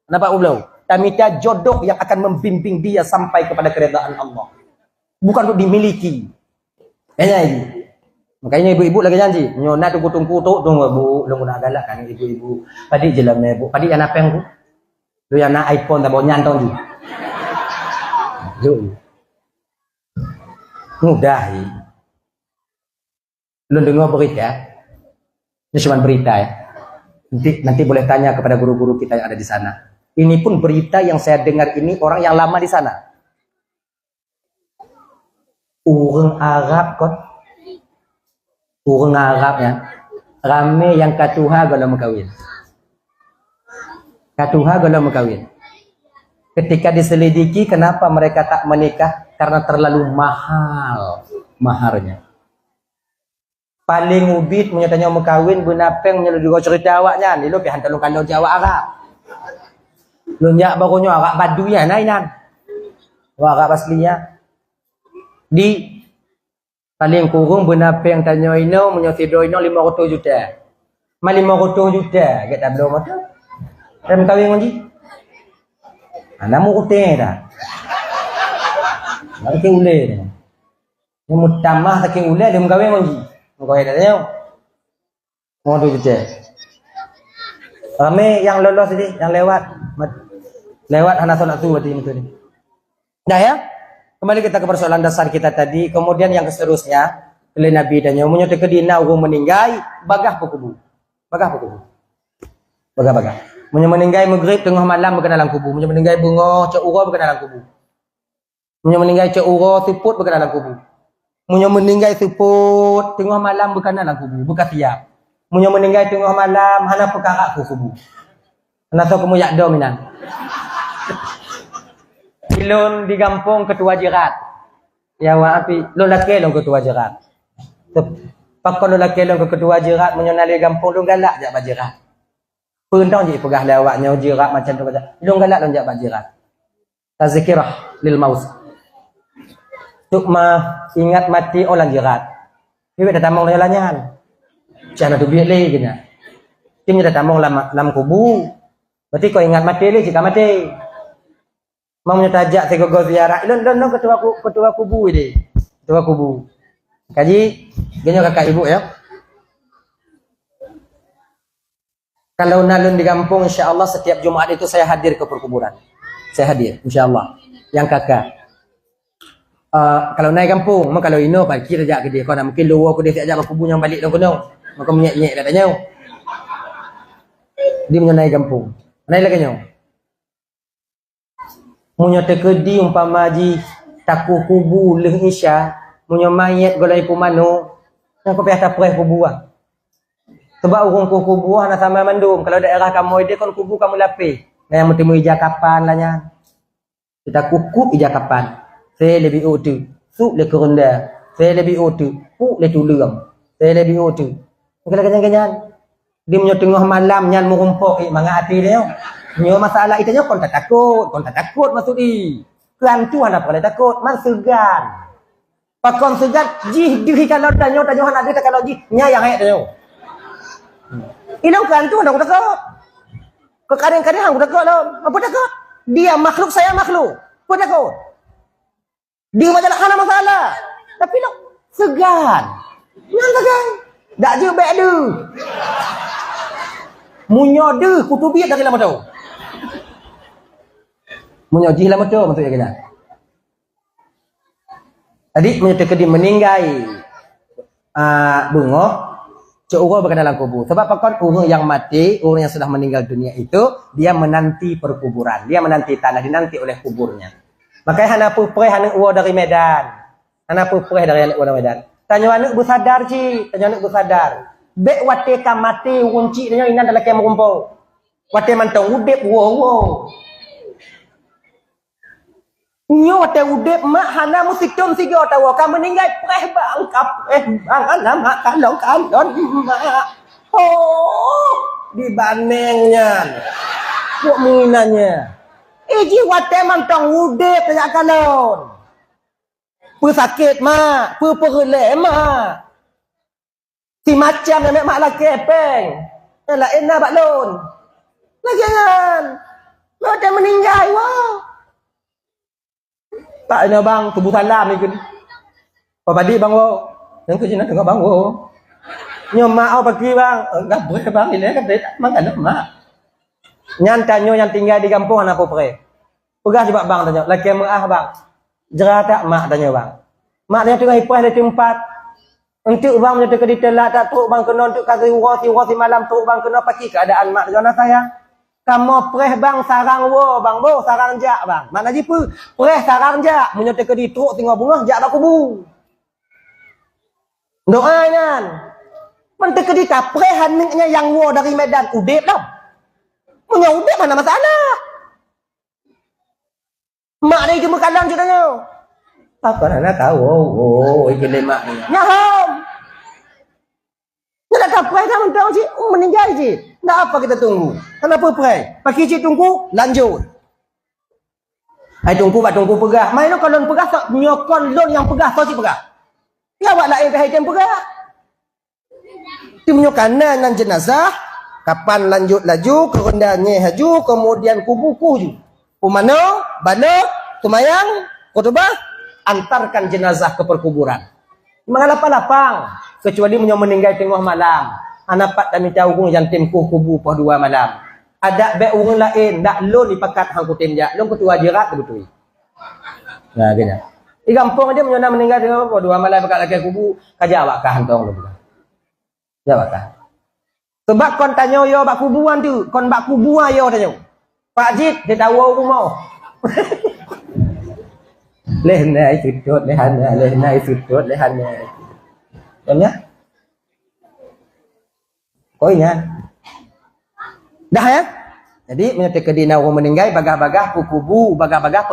Nampak pulau. Tamita jodoh yang akan membimbing dia sampai kepada keredaan Allah. Bukan untuk dimiliki. Kayaknya ini. Makanya ibu-ibu lagi janji. Nyona tunggu tu bu, lu nak galak kan ibu-ibu. Padi jelam bu. Padi yang apa yang bu? Lu yang nak iPhone tak bawa nyantong je. Mudah ni. Lu dengar berita. Ini cuma berita ya. Nanti boleh tanya kepada guru-guru kita yang ada di sana. Ini pun berita yang saya dengar ini orang yang lama di sana. Orang Arab kot. Orang Arab ya. Rame yang katuha kalau mengkawin. Katuha kalau mengkawin. Ketika diselidiki kenapa mereka tak menikah? Karena terlalu mahal maharnya. Paling ubit menyatanya mengkawin benapeng menyelidiki cerita awaknya. Ni lo pihan telung kalau Jawa Arab. Lo nyak barunya Arab Baduy ya nainan. Arab aslinya. Di paling kurung benapeng tanya ino menyatido ino 500 juta. Mal 500 juta kata belum ada. Dan kawin ngoji. Anamu kuteh dah. Lagi ule dah. Yang mutamah saking ule dia kawin ngoji. Kau ada tanya. Mau tu juta. Rame yang lolos ini, yang lewat hana solat tu berarti itu ni. Dah ya. Kembali kita ke persoalan dasar kita tadi. Kemudian yang seterusnya, oleh Nabi dan yang menyutai kedina urung meninggai, bagah kubu. Bagah. Punya meninggai maghrib tengah malam berkena dalam kubu. Punya meninggai bunga cak ura berkena dalam kubu. Punya meninggai cak ura siput berkena dalam kubu. Punya meninggai siput tengah malam berkena dalam kubu. Bukan siap. Punya meninggai tengah malam hana perkara kubu. Hana tahu kamu yak dominan. Ilun di kampung ketua jirat. Ya wa api lo laki lo ketua jerat. Pakon lo laki lo ketua jerat menyonali gampung lo galak jak bajerat. Pendang je pegah lawaknya jerat macam tu baca. Lo galak lo jak bajerat. Tazkirah lil maut. Tuk mah ingat mati orang jerat. Dia dah tamang lo lanyan. Jangan tu biar lagi kena. Dia dah tamang lam kubu. Berarti kau ingat mati le jika mati. Mau tajak saya go ziarah. Lon ketua kubu ini. Ketua kubu. Kaji, genyo kakak ibu ya. Kalau nalun di kampung insya-Allah setiap Jumat itu saya hadir ke perkuburan. Saya hadir insya-Allah. Yang kakak. Kalau naik kampung, mak kalau ino pagi tajak ke dia. Kau nak mungkin luar ke dia ajak berkubur yang balik dong kono. Maka menyek-nyek katanya. Dia menyonai kampung. Naik lagi nyo. Munyo tekedi umpama ji taku kubu leh isya munyo mayat golai pumano nak kopi atas preh kubu ah sebab urung kubu ana sama mandum kalau daerah kamu ide kon kubu kamu lapis nah yang mesti ija kapan lanya kita kukup ija kapan saya lebih otu su le kerenda saya lebih otu pu le tulung saya lebih otu kalau kenyan-kenyan dia munyo tengah malam nyan murumpok manga hati dia nyo masalah itu kon tak takut maksud i. Keantu hendak boleh takut, man segan. Pakon segan jih diri kalau tanyo hendak dia kalau jih nyayang ayat tanyo. Inau keantu hendak takut. Kadang-kadang hang takut lo, apa takut? Dia makhluk saya makhluk. Apa takut? Dia masalah masalah. Tapi lo segan. Nyan segan. Dak je baik ada. Munyo de kutubiat dari lama tahu. Menyojih lah betul maksudnya kena. Tadi menyatakan dia meninggai bengok cak urang berada dalam kubur. Sebab pakon orang yang mati, orang yang sudah meninggal dunia itu dia menanti perkuburan. Dia menanti tanah dinanti oleh kuburnya. Makanya hana pupre hana uwa dari Medan. Hana pupre dari anak uwa dari Medan. Tanya anak bersadar ci, tanya anak bersadar. Bek wate ka mati unci tanya inan dalam kem rumpau. Wate mantong udep wo. Nyo te udep mak hana musik tom sigo tawa ka meninggal preh bang kap alam kalau kandon mak dibandingnya kok menginanya ji wate mantong udep tanya kalon pu sakit mak pu perle mak si macam mek mak la kepeng la enak baklon lagi jangan lo te meninggal wah. Tak ada bang, tubuh salam ni kan. Apa padi bang wo? Yang kerja nak tengok bang wo. Nyo mak au pagi bang, enggak boleh bang ini kan makan mak. Nyan tanyo yang tinggal di kampung anak popre. Pegah coba bang tanya, laki maah bang. Jera tak mak tanya bang. Mak dia tengah ipah di tempat. Untuk bang menyata ke ditelak tak truk bang kena untuk kasih urasi malam truk bang kena pagi keadaan mak jangan sayang. Kamu preh bang sarang wo bang bo sarang jak bang. Mana ji pu preh sarang jak menyata ke di truk tengok bunga jak bak kubu. Doa nan. Menteh ke di ta preh haniknya yang wo dari Medan udep dah. Punya udep mana masalah. Mak dia cuma kadang ceritanya. Apa nak tahu? Oh, ini mak ni. Nyahom. Nak kapai kan mentang si meninggal je. Nak apa kita tunggu? Kenapa pray? Pagi cik tunggu, lanjut. Ai tunggu pegah. Mai no kalau pegah tak nyokon lon yang pegah so si pegah. Ya awak lain ke haitan pegah. Timnyo kanan nan jenazah, kapan lanjut laju, kerendanya haju, kemudian kubuku ju. Umano, balok, tumayang, khutbah, antarkan jenazah ke perkuburan. Mengalap-lapang, kecuali meninggal tengah malam. Anak pak kami tahu yang tempuh kubu pada 2 malam. Ada be orang lain dak lon dipakat hang kutim jak. Lon ketua jerat betul. Nah, gini. Di kampung dia meninggal tengah pada 2 malam pakat lagi kubu, kaja awak kah hantong lu. Jawab kah? Sebab kon tanya yo bak kubuan tu, kon bak kubuan yo tanya. Pak Jid dia tahu rumah. Lehna sudut lehana lehna sudut lehana. Tanya? Koinya. Dah ya? Jadi menyatakan dina orang meninggal bagah-bagah kubu, bagah-bagah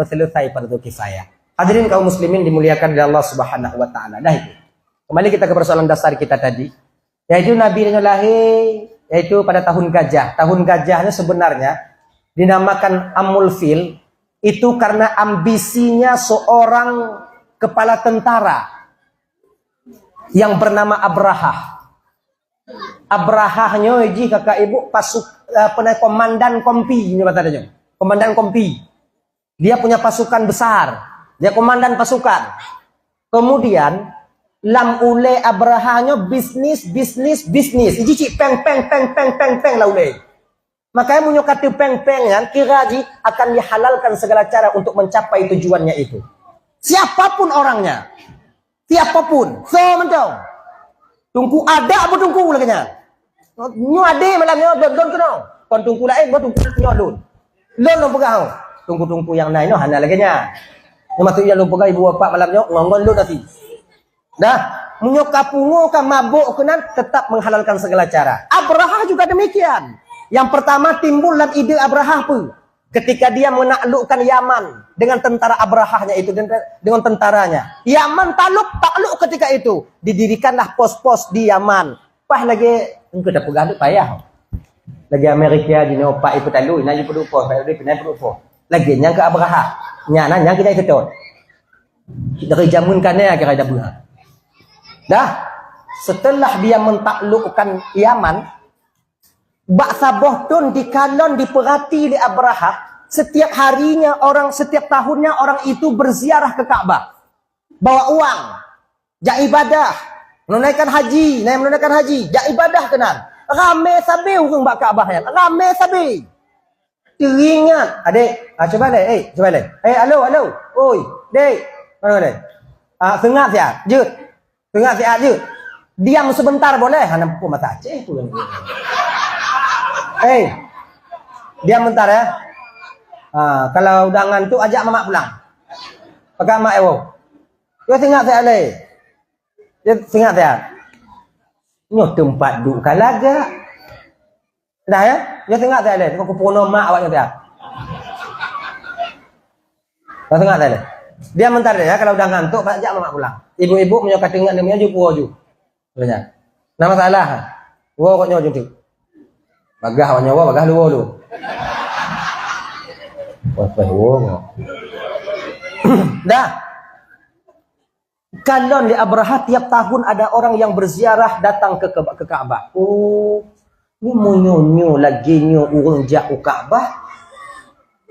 selesai pada tu kisah. Hadirin kaum muslimin dimuliakan oleh Allah Subhanahu wa taala. Dah itu. Kembali kita ke persoalan dasar kita tadi, yaitu Nabi lahir yaitu pada tahun gajah. Tahun gajahnya sebenarnya dinamakan Amul Fil itu karena ambisinya seorang kepala tentara yang bernama Abrahah. Abrahahnya ji kakak ibu komandan kompi ini katanya. Komandan kompi. Dia punya pasukan besar. Dia komandan pasukan. Kemudian lam ule Abrahahnya bisnis. Iji cik peng lah ule. Makanya munyo kata peng kan kira ji akan dihalalkan segala cara untuk mencapai tujuannya itu. Siapapun orangnya. Siapapun. So mentong. Tungku ada apa tungku lagi nya? Nyo ade malamnya don kena. Kon tungku lain buat tungku nyo don. Lon pegang. Tungku yang lain no hana lagi nya. Maksudnya lu pegang ibu bapak malamnya ngonggon lu tadi. Dah, munyo kapungo ka mabuk kenan tetap menghalalkan segala cara. Abrahah juga demikian. Yang pertama timbul dalam ide Abrahah pun ketika dia menaklukkan Yaman dengan tentara Abrahahnya itu dengan tentaranya. Yaman takluk ketika itu didirikanlah pos-pos di Yaman. Pah lagi engkau dah pegang payah. Lagi Amerika di Eropa ikut talu, nak ikut pos, pindah pos. Lagi yang ke Abrahah, nyana yang kita ikut. Dari jamun kannya kira dah buah. Dah, setelah dia mentaklukkan Yaman, bak saboh tun dikalon diperhati di Abrahah, setiap harinya setiap tahunnya orang itu berziarah ke Ka'bah. Bawa uang, jak ibadah, menunaikan haji, jak ibadah kenan. Rame sabi urang bak Ka'bah yang, rame sabi. Teringat, adik, coba le. Halo. Oi, dek. Mana dek? Sengat ya, jut. Sengat ya, jut. Diam sebentar boleh? Nampu mata Aceh tu. Diam bentar ya. Kalau udah ngantuk ajak mamak pulang. Pakai mak ewo. Kau sengat saya le. Dia sengat ya. Nyo tempat duduk kalaga. Dah ya? Dia sengat saya le. Kau kupono mak awaknya dia. Kau sengat saya le. Dia bentar ya. Kalau udah ngantuk ajak mamak pulang. Ibu-ibu menyokat ingat dia menyajuk waju. Sebenarnya. Nama salah. Wo kok nyojuk tu. Bagah awak nyawa, bagah luar lu. Dah. Kalau di Abrahah tiap tahun ada orang yang berziarah datang ke Ka'bah. Oh, ni munyo lagi nyo urang jak Ka'bah.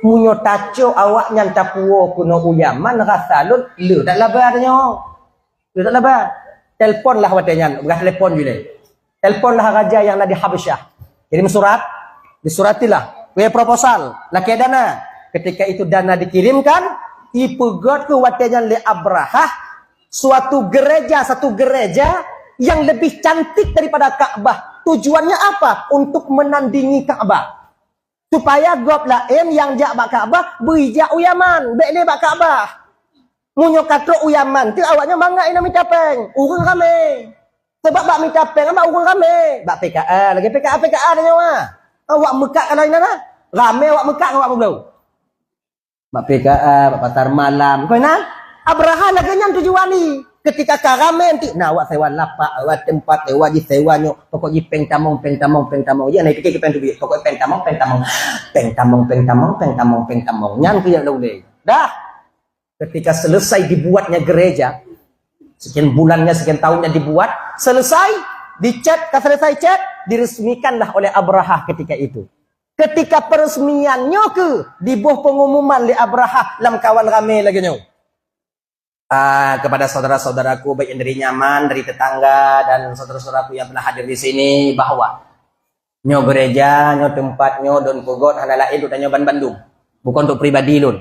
Munyo taco awak nyan tapuo kuno Yaman rasa lut le tak labar nyo. Le tak labar. Teleponlah watanya, bukan telepon juga. Teleponlah raja yang ada di Habasyah. Kirim surat, disuratilah. Kue proposal, laki dana. Ketika itu dana dikirimkan, dipegot ke watanya le Abrahah satu gereja yang lebih cantik daripada Ka'bah. Tujuannya apa? Untuk menandingi Ka'bah. Supaya gop lain yang jak bak Ka'bah berijak Yaman, bek bak Ka'bah. Munyo kata Yaman, tu awaknya mangga ina mitapeng, urang kami. Sebab bak mitapeng bak urang kami. Bak PKA, lagi PKA dah nyawa. Awak Mekah kalau ina nah. Rame awak Mekah awak belum. Bak PKA, bak pasar malam. Kau ina? Abrahah lagi yang tujuan ni. Ketika karame nanti, nah awak sewa lapak, awak tempat, awak ji sewanya, pokok ji peng tamong. Ya naik fikir peng tu biar. Pokok peng tamong. Nyan tu yang boleh. Dah. Ketika selesai dibuatnya gereja, sekian bulannya, sekian tahunnya dibuat, selesai, selesai cat, diresmikanlah oleh Abrahah ketika itu. Ketika peresmiannya di bawah pengumuman li Abrahah, lam kawan rame lagi nyo. Kepada saudara-saudaraku baik yang dari Yaman, dari tetangga dan saudara-saudaraku yang pernah hadir di sini bahwa nyo gereja, nyo tempat, nyo don pogot hana lain untuk nyo Bandung. Bukan untuk pribadi lun.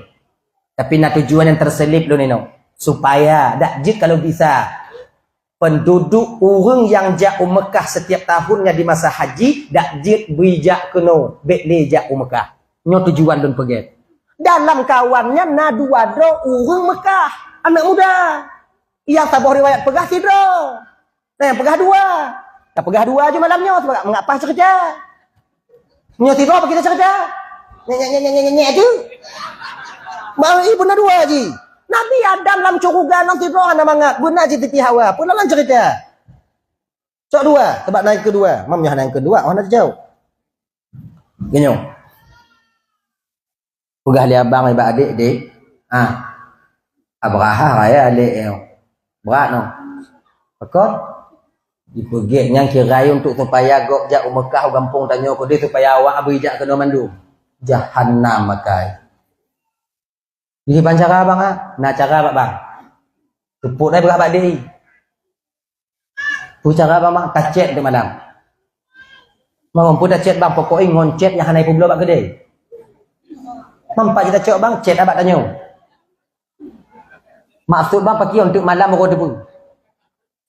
Tapi nak tujuan yang terselip lun ini supaya dak jid kalau bisa penduduk urang yang jak Mekah setiap tahunnya di masa haji dak jid bijak keno bekle jak Mekah. Nyo tujuan lun peget. Dalam kawannya na dua do urang Mekah. Anak muda yang tabuh riwayat pegah tidro. Nah yang pegah dua. Tak pegah dua aja malamnya sebab mengapa kerja. Nyo tidro apa kita kerja? Nyek aja. Mau ibu na dua aja. Nabi Adam dalam curugan nanti roh ana mangat. Guna cerita Hawa. Pun dalam cerita. Cok dua, sebab naik kedua. Mam yang naik kedua, orang nak jauh. Genyo. Pegah li abang ibak adik dik. Abraha raya adik yo. Berat no. Pakot. Dipegek yang kirai untuk supaya gok jak Mekah kampung tanya ko dia supaya awak berijak kena mandu. Jahannam makai. Jadi pancara abang nak cara bang. Tepuk dah berat dik. Tu cara bang kacet di malam. Mau pun dah chat bang pokoknya ngoncet yang hanai pun bak gede. Mampak kita cek bang chat abak tanya. Maksud bang pakai untuk malam baru debu.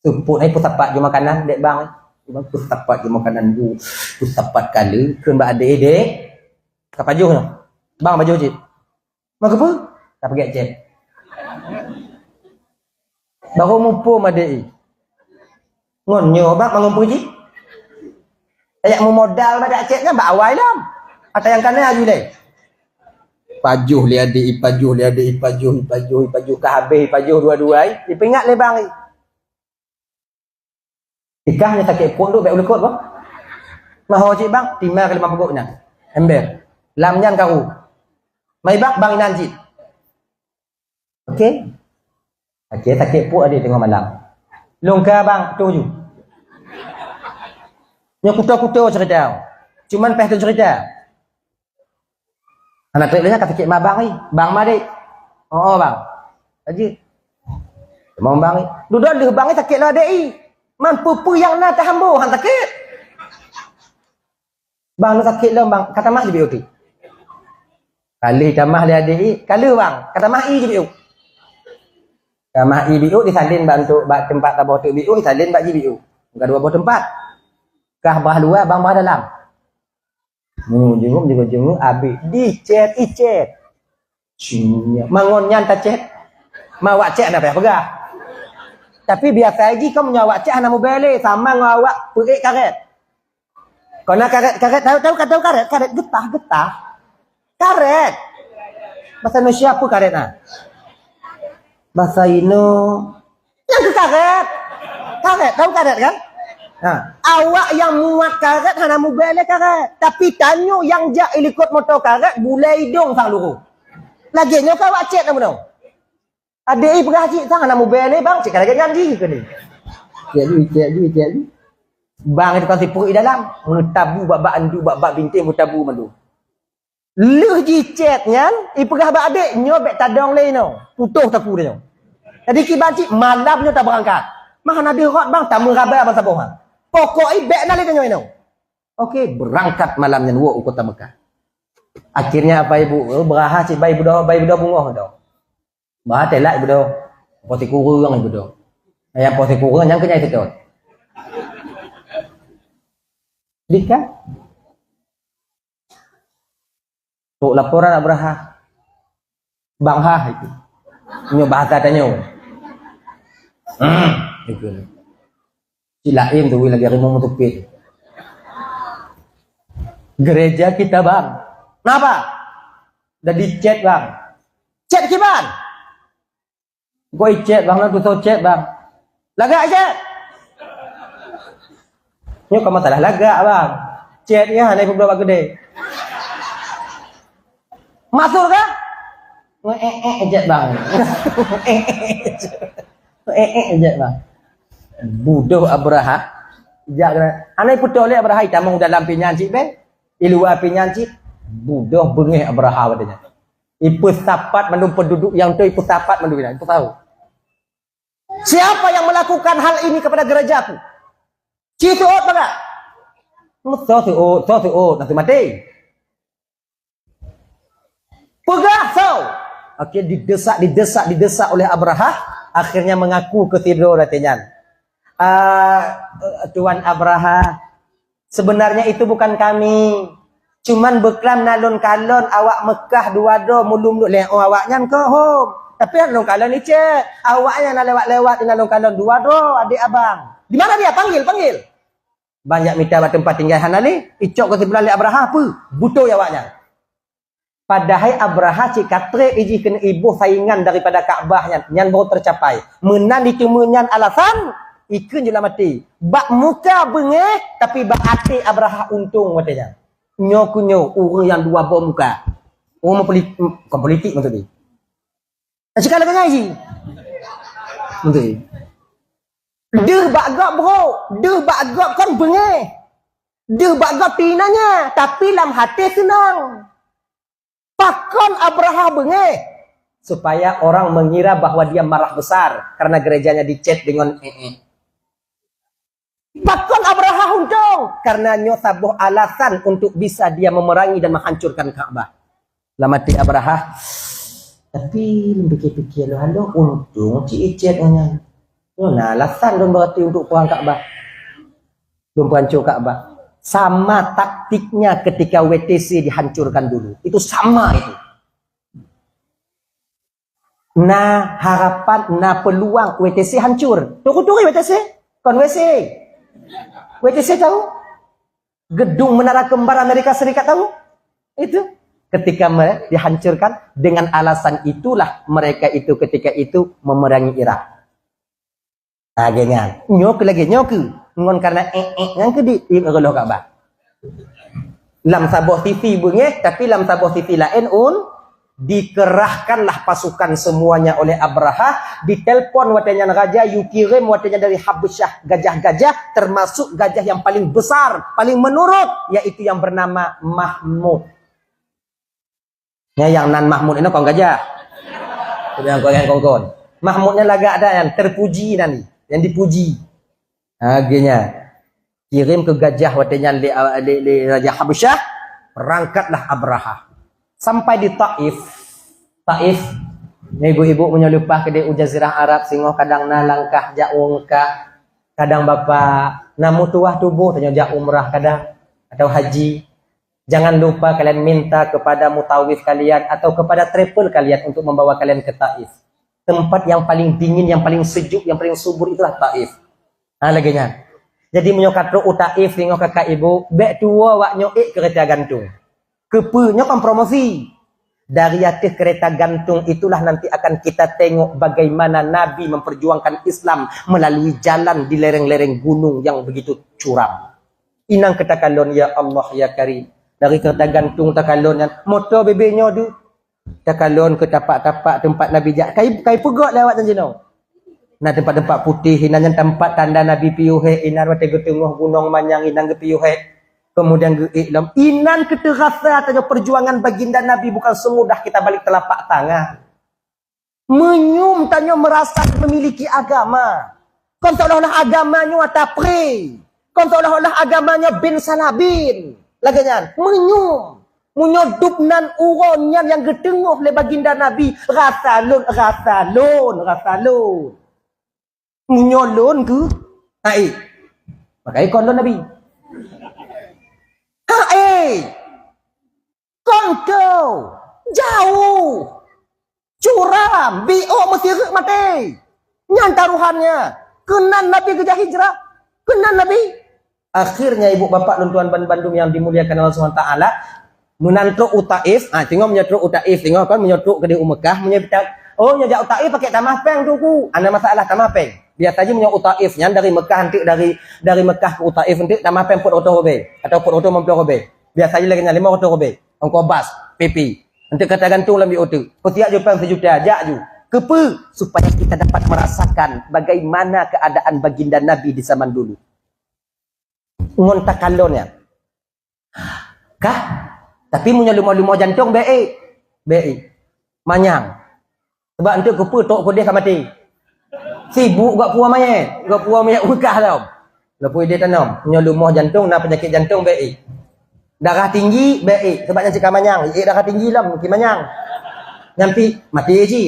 Tumpuk naik pusapat je makanan dek bang. Bang pusapat je makanan tu. Pusapat kali keun bak adik-adik. Ka pajuh no. Bang pajuh je. Mak apa? Tak pergi chat. Baru mumpu adik. Ngonyo bang mangumpu je. Ayak mu modal pada chat kan bak awal lam. Atau yang kanan aja deh. Pajuh li adik, pajuh li adik, pajuh ka habis pajuh dua-dua. Dipingat le bang. Ikahnya sakit pun tu baik ulekot bang. Maho cik bang, timah ke 5 pokoknya. Ember. Lamnyan kau. Mai bang bang nanti. Okey. Okey sakit pun adik tengah malam. Longkar bang tuju. Yang kutu-kutu cerita. Cuman peh tu cerita. Anak teriknya kata cik ma bang ni. Bang ma dik. Oh bang. Haji. Mau bang ni. Duduk le bang ni sakit lah adik. Mampu yang nak tahambu hang sakit. Bang lu sakit lah bang. Kata mak je BOT. Kali tamah dia adik. Kala bang. Kata mak i je BOT. Tamah i BOT disalin bantu bak tempat tabau tu BOT disalin bak ji BOT. Bukan dua buah tempat. Kah bah luar bang bah dalam. Jenguk habis di chat i-chat. Cinya mangonnya tak chat. Mawak chat apa pegah. Tapi biasa lagi kau punya awak chat hana mobile sama dengan awak perik karet. Kau nak karet tahu karet getah. Karet. Bahasa Indonesia apa karet ah? Bahasa Indo yang ke karet. Karet tahu karet kan? Awak yang muat karet hana mobile karet. Tapi tanyo yang jak ikut motor karet bulai hidung sang luruh. Laginya kau awak chat nama dong. Adik pergi haji sang hana mobile ni bang cek lagi janji ke ni. Cek. Bang itu kasi pergi dalam mentabu bab andu bab bintik mentabu mandu. Leh ji chat nyan i pergi bab adik nyo bek tadong lain no. Putus tapu dia. Jadi ki banci malamnya tak berangkat. Mah hana dirot bang tak merabai abang sabung hang. Pokoknya bek nali tanya ini. Okey, berangkat malamnya wo kota Mekah. Akhirnya apa ibu? Beraha cik bayi budak bunga dah. Bah telak ibu dah. Poti kurang ibu dah. Yang poti kurang yang kenyai itu. Dika. Tok laporan Abraha. Bang Ha itu. Nyo bahasa tanya. Itu. Silaim tu lagi harimau mutupit. Gereja kita bang. Kenapa? Dah di chat bang. Chat kiban. Goi chat bang tu so chat bang. Lagak chat. Ni kau masalah lagak bang. Chat ya naik berapa gede. Masuk kah? Chat bang. Chat bang. Budoh Abraha jak anai putu oleh Abraha tamang dalam pinyan cik be iluar pinyan cik budoh bengih Abraha katanya ipus sapat mandu penduduk yang tu ipus sapat mandu itu tahu siapa yang melakukan hal ini kepada gerejaku cituot baga so nanti mati pegah so okey didesak oleh Abraha akhirnya mengaku ketidur katanya Tuan Abraha sebenarnya itu bukan kami cuman beklam nalun kalon awak Mekah dua do mulum duk leo awaknya ke home tapi nalun kalon ni cek awaknya nak lewat-lewat nalun kalon dua do adik abang di mana dia panggil banyak minta tempat tinggal hana ni icok ke sebelah Abraha apa butuh awaknya Padahal Abraha cik katre iji kena ibu saingan daripada Kaabah yang baru tercapai. Menan itu menyan alasan ikun je lah mati. Bak muka bengeh tapi bak hati Abraha untung matanya. Nyo kunyo orang yang dua bom muka. Orang politik, bukan politik maksud dia. Tak cakap lagi ngaji. Maksud dia. Dia bak agak bro. Dia bak agak kan bengeh. Dia bak agak pinanya. Tapi dalam hati senang. Pakon Abraha bengeh supaya orang mengira bahwa dia marah besar karena gerejanya dicet dengan Pakon Abraha untung karena nyotabuh alasan untuk bisa dia memerangi dan menghancurkan Ka'bah. Lamati Abraha. Tapi pikir-pikir lo halo untung cicet hanya. Nah alasan don berarti untuk perang Ka'bah. Belum hancur Ka'bah. Sama taktiknya ketika WTC dihancurkan dulu. Itu sama itu. Nah harapan, nah peluang WTC hancur. Turi WTC? Kon WC. WTC tahu? Gedung Menara Kembar Amerika Serikat tahu? Itu. Ketika dihancurkan, dengan alasan itulah mereka itu ketika itu memerangi Irak. Agaknya. Nyok lagi nyok. Ngon karena yang kedip kalau Ka'bah. Lam sabuh TV bengeh tapi lam sabuh TV lain dikerahkanlah pasukan semuanya oleh Abraha, ditelepon watanya raja, kirim watanya dari Habasyah gajah-gajah termasuk gajah yang paling besar, paling menurut yaitu yang bernama Mahmud. Ya yang nan Mahmud ini kong gajah. Yang kong. Mahmudnya laga ada yang terpuji nanti, yang dipuji. Akhirnya kirim ke gajah watanya di Raja Habasyah, berangkatlah Abraha sampai di Taif. Taif, ibu-ibu punya lupa ke di Jazirah Arab, singo kadang na langkah jauh ka, kadang bapak namu tuah tubuh tanya jak umrah kadang atau haji. Jangan lupa kalian minta kepada mutawif kalian atau kepada travel kalian untuk membawa kalian ke Taif. Tempat yang paling dingin, yang paling sejuk, yang paling subur itulah Taif. Laginya. Jadi menyokat ro Taif tengok kakak ibu, bek tua wak nyoik kereta gantung. Kepunya kan promosi. Dari atas kereta gantung itulah nanti akan kita tengok bagaimana Nabi memperjuangkan Islam melalui jalan di lereng-lereng gunung yang begitu curam. Inang ketakalon ya Allah ya Karim. Dari kereta gantung takalon yang motor bebeknya tu. Takalon ke tapak-tapak tempat Nabi jak. Kai pegak lewat dan jenau. Nah tempat-tempat putih inanya tempat tanda Nabi piuhe inan wate getengah gunung manyang inang ge piuhe kemudian ge iklam inan keterasa tanya perjuangan baginda Nabi bukan semudah kita balik telapak tangan menyum tanya merasa memiliki agama kon seolah-olah agamanya watapre kon seolah-olah agamanya bin salabin laganya menyum menyodupnan uronyan yang getengah le baginda Nabi rasalun menyolon ke hai pakai kondon Nabi kongkau jauh curam bio mesti mati nyan taruhannya kenan Nabi kerja hijrah kenan Nabi akhirnya ibu bapak dan tuan Bandung yang dimuliakan Allah SWT menantruk Utaif tengok menyetruk Utaif tengok kan menyetruk ke di Mekah menyebut oh nyajak Utaif pakai tamah peng tuku ada masalah tamah peng biasa aja punya Utaif yang dari Mekah nanti dari Mekah ke Utaif nanti tambah pem put auto robe atau put auto mobil robe biasa aja lagi 5 auto robe ongko bas PP nanti kata gantung lambi auto ketiak je pem sejuta ajak ju kepe supaya kita dapat merasakan bagaimana keadaan baginda Nabi di zaman dulu ngontak kalonnya kah tapi punya lumah-lumah jantung baik manyang sebab nanti kepe tok kodeh kan mati sibuk gak puas mayat Mekah tau. Lepas dia tanam, punya lumah jantung, nak penyakit jantung baik. Darah tinggi baik, sebabnya cakap manyang. Darah tinggi lah mungkin manyang. Nyampi mati je.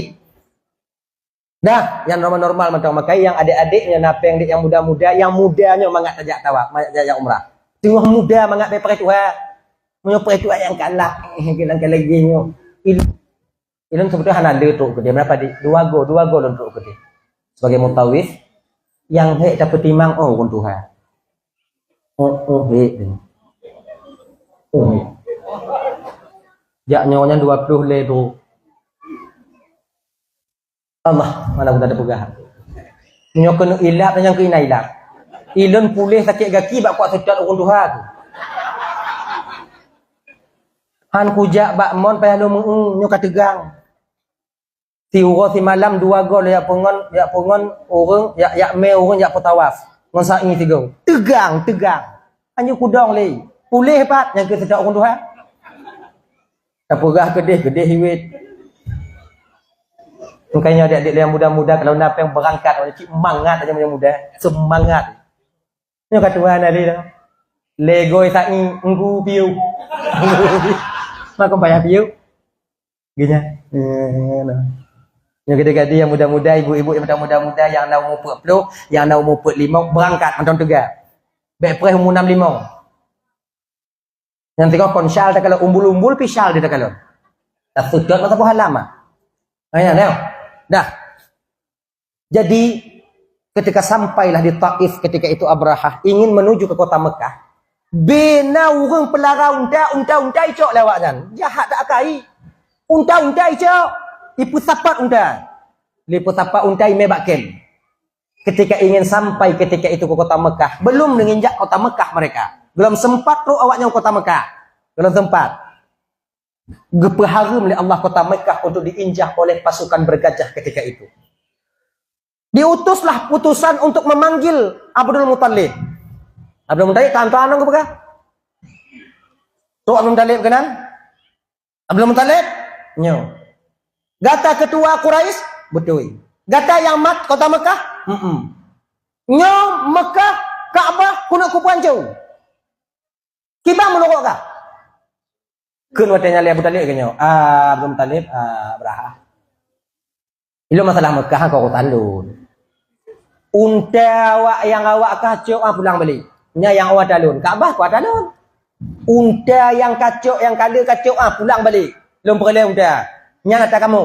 Dah, yang normal-normal macam makai yang adik-adiknya napeng yang muda-muda, yang mudanya mangat tajak tawak, mangat tajak umrah. Tengok muda mangat beper itu Punya per itu yang kalah, kilang lagi nyo. Ilun sebetulnya hanada tu ke dia berapa di 2 gol untuk ke dia. Sebagai mutawif yang hek dapat timang pun Tuhan. Hek. Jak nyonya 20 lebo. Allah, mana pun ada pegahan. Nyo kena ilap yang kena ilap. Ilon pulih sakit kaki bak kuat sedap orang Tuhan. Han kujak bak mon payah lo nyo kategang. Si uro si malam 2 gol ya pengon orang ya me orang ya potawaf. Ngon sa'i 3. Tegang. Anyu kudong le. Pulih pat yang ke sedap orang Tuhan. Tapugah gedeh hiwit. Makanya adik-adik yang muda-muda kalau nak yang berangkat orang cik semangat aja yang muda, semangat. Nyo kata Tuhan ali dah. Legoi sa'i enggu piu. Mak payah piu. Gini. Nyo gede-gede yang muda-muda, ibu-ibu yang muda-muda yang nak umur 40, yang nak umur 45 berangkat macam tegar. Baik preh umur 65. Yang tengok konsyal tak kalau umbul-umbul pisal dia tak kalau. Tak sudut masa pun halam ah. Ayah tengok. Dah. Jadi ketika sampailah di Taif ketika itu Abrahah ingin menuju ke kota Mekah. Bina orang pelarau unta icok lewat kan. Jahat tak akai. Unta icok. Ipu sapat unta. Lipu sapat unta ime bakken. Ketika ingin sampai ketika itu ke kota Mekah, belum menginjak kota Mekah mereka. Belum sempat roh awaknya kota Mekah. Belum sempat. Geperharum oleh Allah kota Mekah untuk diinjak oleh pasukan bergajah ketika itu. Diutuslah putusan untuk memanggil Abdul Muttalib. Abdul Muttalib tuan-tuan ke bekah? Tu Abdul Muttalib kenan? Abdul Muttalib? Nyo. Gata ketua Quraisy? Betul. Gata yang mat kota Mekah? Nyo Mekah Kaabah kuno kupuan jauh. Kibang menurut kah? Kun watanya lihat Abu Talib kenyo. Abdul Muttalib Abrahah. Itu masalah Mekah kau tandun. Unta awak yang awak kacau pulang balik. Nya yang awak talun. Kaabah kau talun. Unta yang kacau yang kala kacau pulang balik. Belum perlu unta. Nya kata kamu.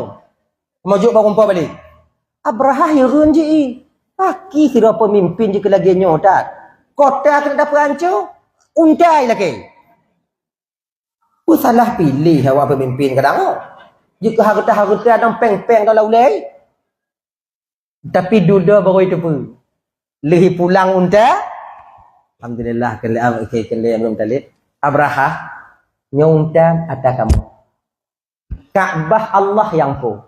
Majuk baru kumpul balik. Abrahah heran je. Aki kira pemimpin je ke lagi nyo tak. Kota kena dapat hancur. Unta lagi. Salah pilih awak pemimpin kadang. Jika harta-harta dan peng-peng kalau ulai. Tapi duda baru itu pun. Lehi pulang unta. Alhamdulillah kali Abdul Muttalib. Abrahah nyunta ada kamu. Kaabah Allah yang ku.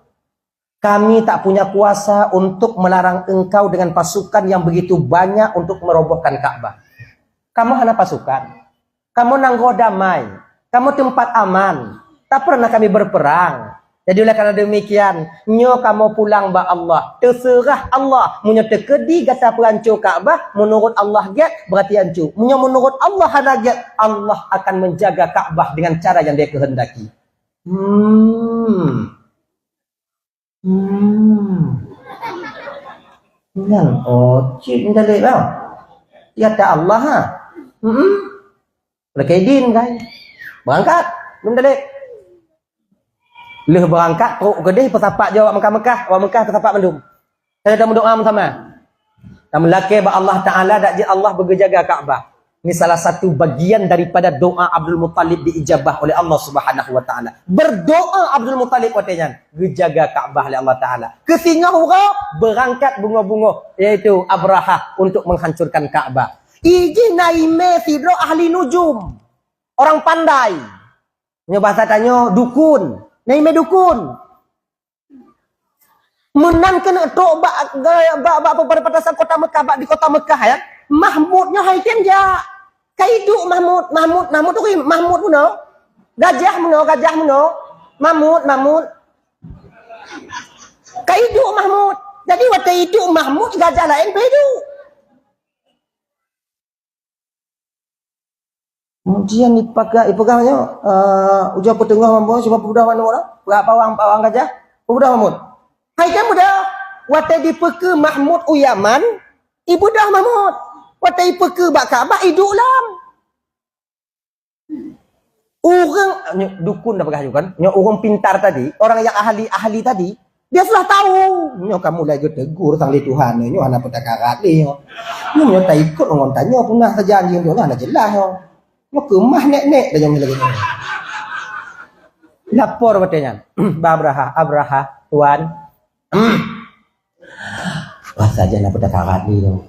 Kami tak punya kuasa untuk melarang engkau dengan pasukan yang begitu banyak untuk merobohkan Kaabah. Kamu hanya pasukan. Kamu nanggo damai. Kamu tempat aman. Tak pernah kami berperang. Jadi oleh kerana demikian, nyo kamu pulang ba Allah. Terserah Allah. Munyo terkedi kata perancur Kaabah, menurut Allah get berarti hancur. Munyo menurut Allah hana get, Allah akan menjaga Kaabah dengan cara yang dia kehendaki. Yang cik menjalik tau. Ya tak Allah ha. Berkaidin kan. Berangkat, belum balik. Leh berangkat, teruk gedih pertapak jawab Mekah-Mekah, orang Mekah pertapak mendung. Saya dah berdoa bersama. Dan melaki ba Allah Taala dak Allah berjaga Kaabah. Ini salah satu bagian daripada doa Abdul Muttalib diijabah oleh Allah Subhanahu wa taala. Berdoa Abdul Muttalib katanya, berjaga Kaabah oleh Allah Taala. Ke Singapura berangkat bunga-bunga iaitu Abrahah untuk menghancurkan Kaabah. Iji naime sidro ahli nujum. Orang pandai. Nya bahasa tanya dukun. Naime dukun. Menan kena tok bak perbatasan kota Mekah di kota Mekah ya. Mahmudnya haiken ja. Kaidu Mahmud tu Mahmud puno. Gajah puno. Mahmud. Kaidu Mahmud. Jadi waktu itu Mahmud gajah lain bedu. Kemudian ipagahnya ujar petengah mampu cuma budak mana orang? Pawang gajah. Budak Mahmud. Hai kan budak. Waktu dipeke Mahmud Uyaman, ibu dah Mahmud. Waktu dipeke bak Kaabah hidup lam. Orang dukun dah pegah kan? Orang pintar tadi, orang yang ahli tadi, dia sudah tahu. Kamu lagi tegur tangli Tuhan. Anak petakarat ni. Tak ikut orang tanya punah saja anjing tu lah jelas. Kemah nek-nek dah jangan lagi. Lapor katanya. Abraha, tuan. Wah saja nak pada karat ni tu.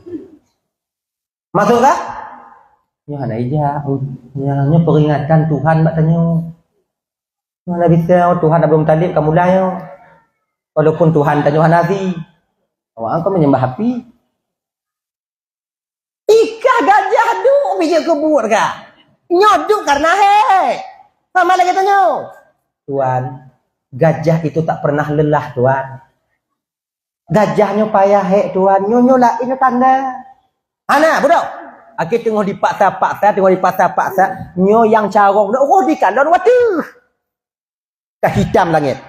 Masuk kah? Ya ada aja. Ya peringatan Tuhan mbak tanya. Mana bisa Tuhan belum tadi kamu dah. Walaupun Tuhan tanya Nabi. Awak kau menyembah api. Ika gajah duk bija kebur kah? Nyoduk karena sama lagi tanya. Tuan, gajah itu tak pernah lelah tuan. Gajahnya payah tuan. Nyonya lah ini tanda. Ana budak. Aku tengok dipaksa. Nyo yang carong. Oh di kandang waktu. Dah hitam langit.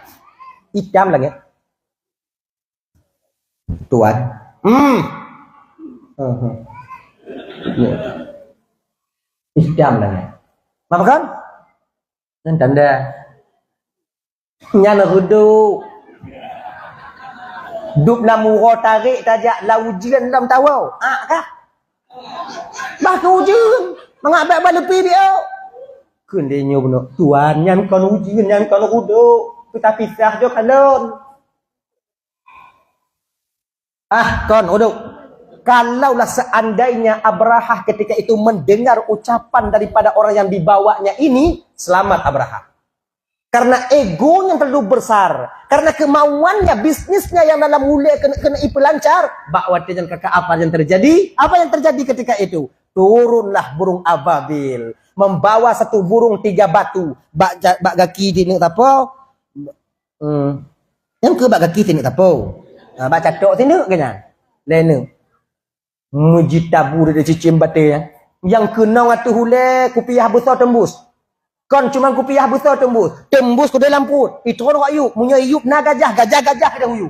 Tuan. Hitam langit. Apa kan? Dan tanda. Nyana hudu. Duk na muro tarik tajak la ujian dalam tawau. Kah? Bah ke ujian. Mengabak balepi dia. Kun dia nyo benar. Tuan yang kon ujian yang kon hudu. Kita pisah jo kalon. Kon hudu. Kalaulah seandainya Abraha ketika itu mendengar ucapan daripada orang yang dibawanya ini, selamat Abraha. Karena egonya terlalu besar. Karena kemauannya, bisnisnya yang dalam mulai kena lancar. Bakwatinya kakak apa yang terjadi? Apa yang terjadi ketika itu? Turunlah burung ababil. Membawa satu burung 3 batu. Bak kaki tinik tapo. Yang ke bak kaki tinik tapo. Bak catok tinik kena. Lena. Muji tabur dari cicim batai. Yang kena ngatu hule kupiah besar tembus. Kon cuma kupiah besar tembus ke dalam perut. Itu orang ayub, punya ayub na gajah kita huyu.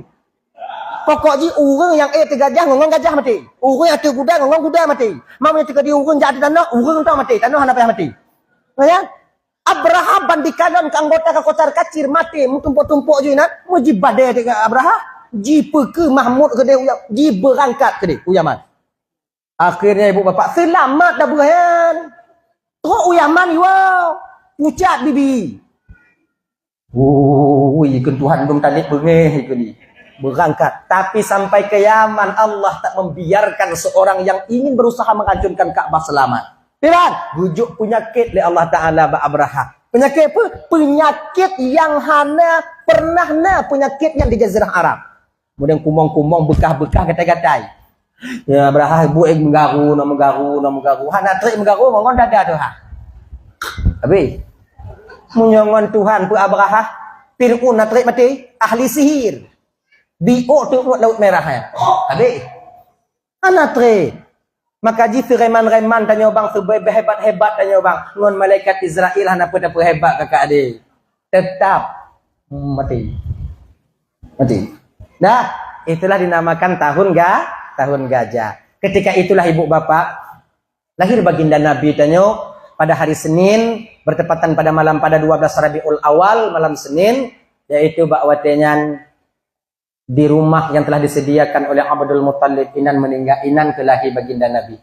Pokok ji orang yang te gajah ngong gajah mati. Orang yang te kuda ngong kuda mati. Mam yang te di orang jadi tanah, orang tak mati, tanah hana payah mati. Ya? Abraha bandikalan ke anggota ke kocar kacir mati, tumpuk-tumpuk je nak. Muji badai dekat Abraha, ji ke Mahmud ke dia, ji berangkat ke dia, uyaman. Akhirnya ibu bapak selamat dah berahan. Kau uyaman wow. Pucat bibi. Ikan Tuhan belum tadi bengeh ikan ni. Berangkat. Tapi sampai ke Yaman Allah tak membiarkan seorang yang ingin berusaha menghancurkan Ka'bah selamat. Tidak. Rujuk penyakit oleh Allah Ta'ala Abraha. Penyakit apa? Penyakit yang hana pernah penyakit yang di Jazirah Arab. Kemudian kumong-kumong bekah-bekah kata-katai. Ya Abraha buat menggaru. Hana trik menggaru ngon dada tu ha. Habis menyongon Tuhan pu Abraha Fir'aun nak tarik mati ahli sihir biok tu laut merah ya. Habis anak tarik maka ji reman tanya bang hebat tanya bang ngon malaikat Israel hana apa hebat kakak adik tetap mati nah itulah dinamakan tahun gajah. Ketika itulah ibu bapak lahir baginda Nabi tanya pada hari Senin bertepatan pada malam pada 12 Rabiul Awal malam Senin, yaitu bakwatinya di rumah yang telah disediakan oleh Abdul Muttalib inan kelahi baginda Nabi.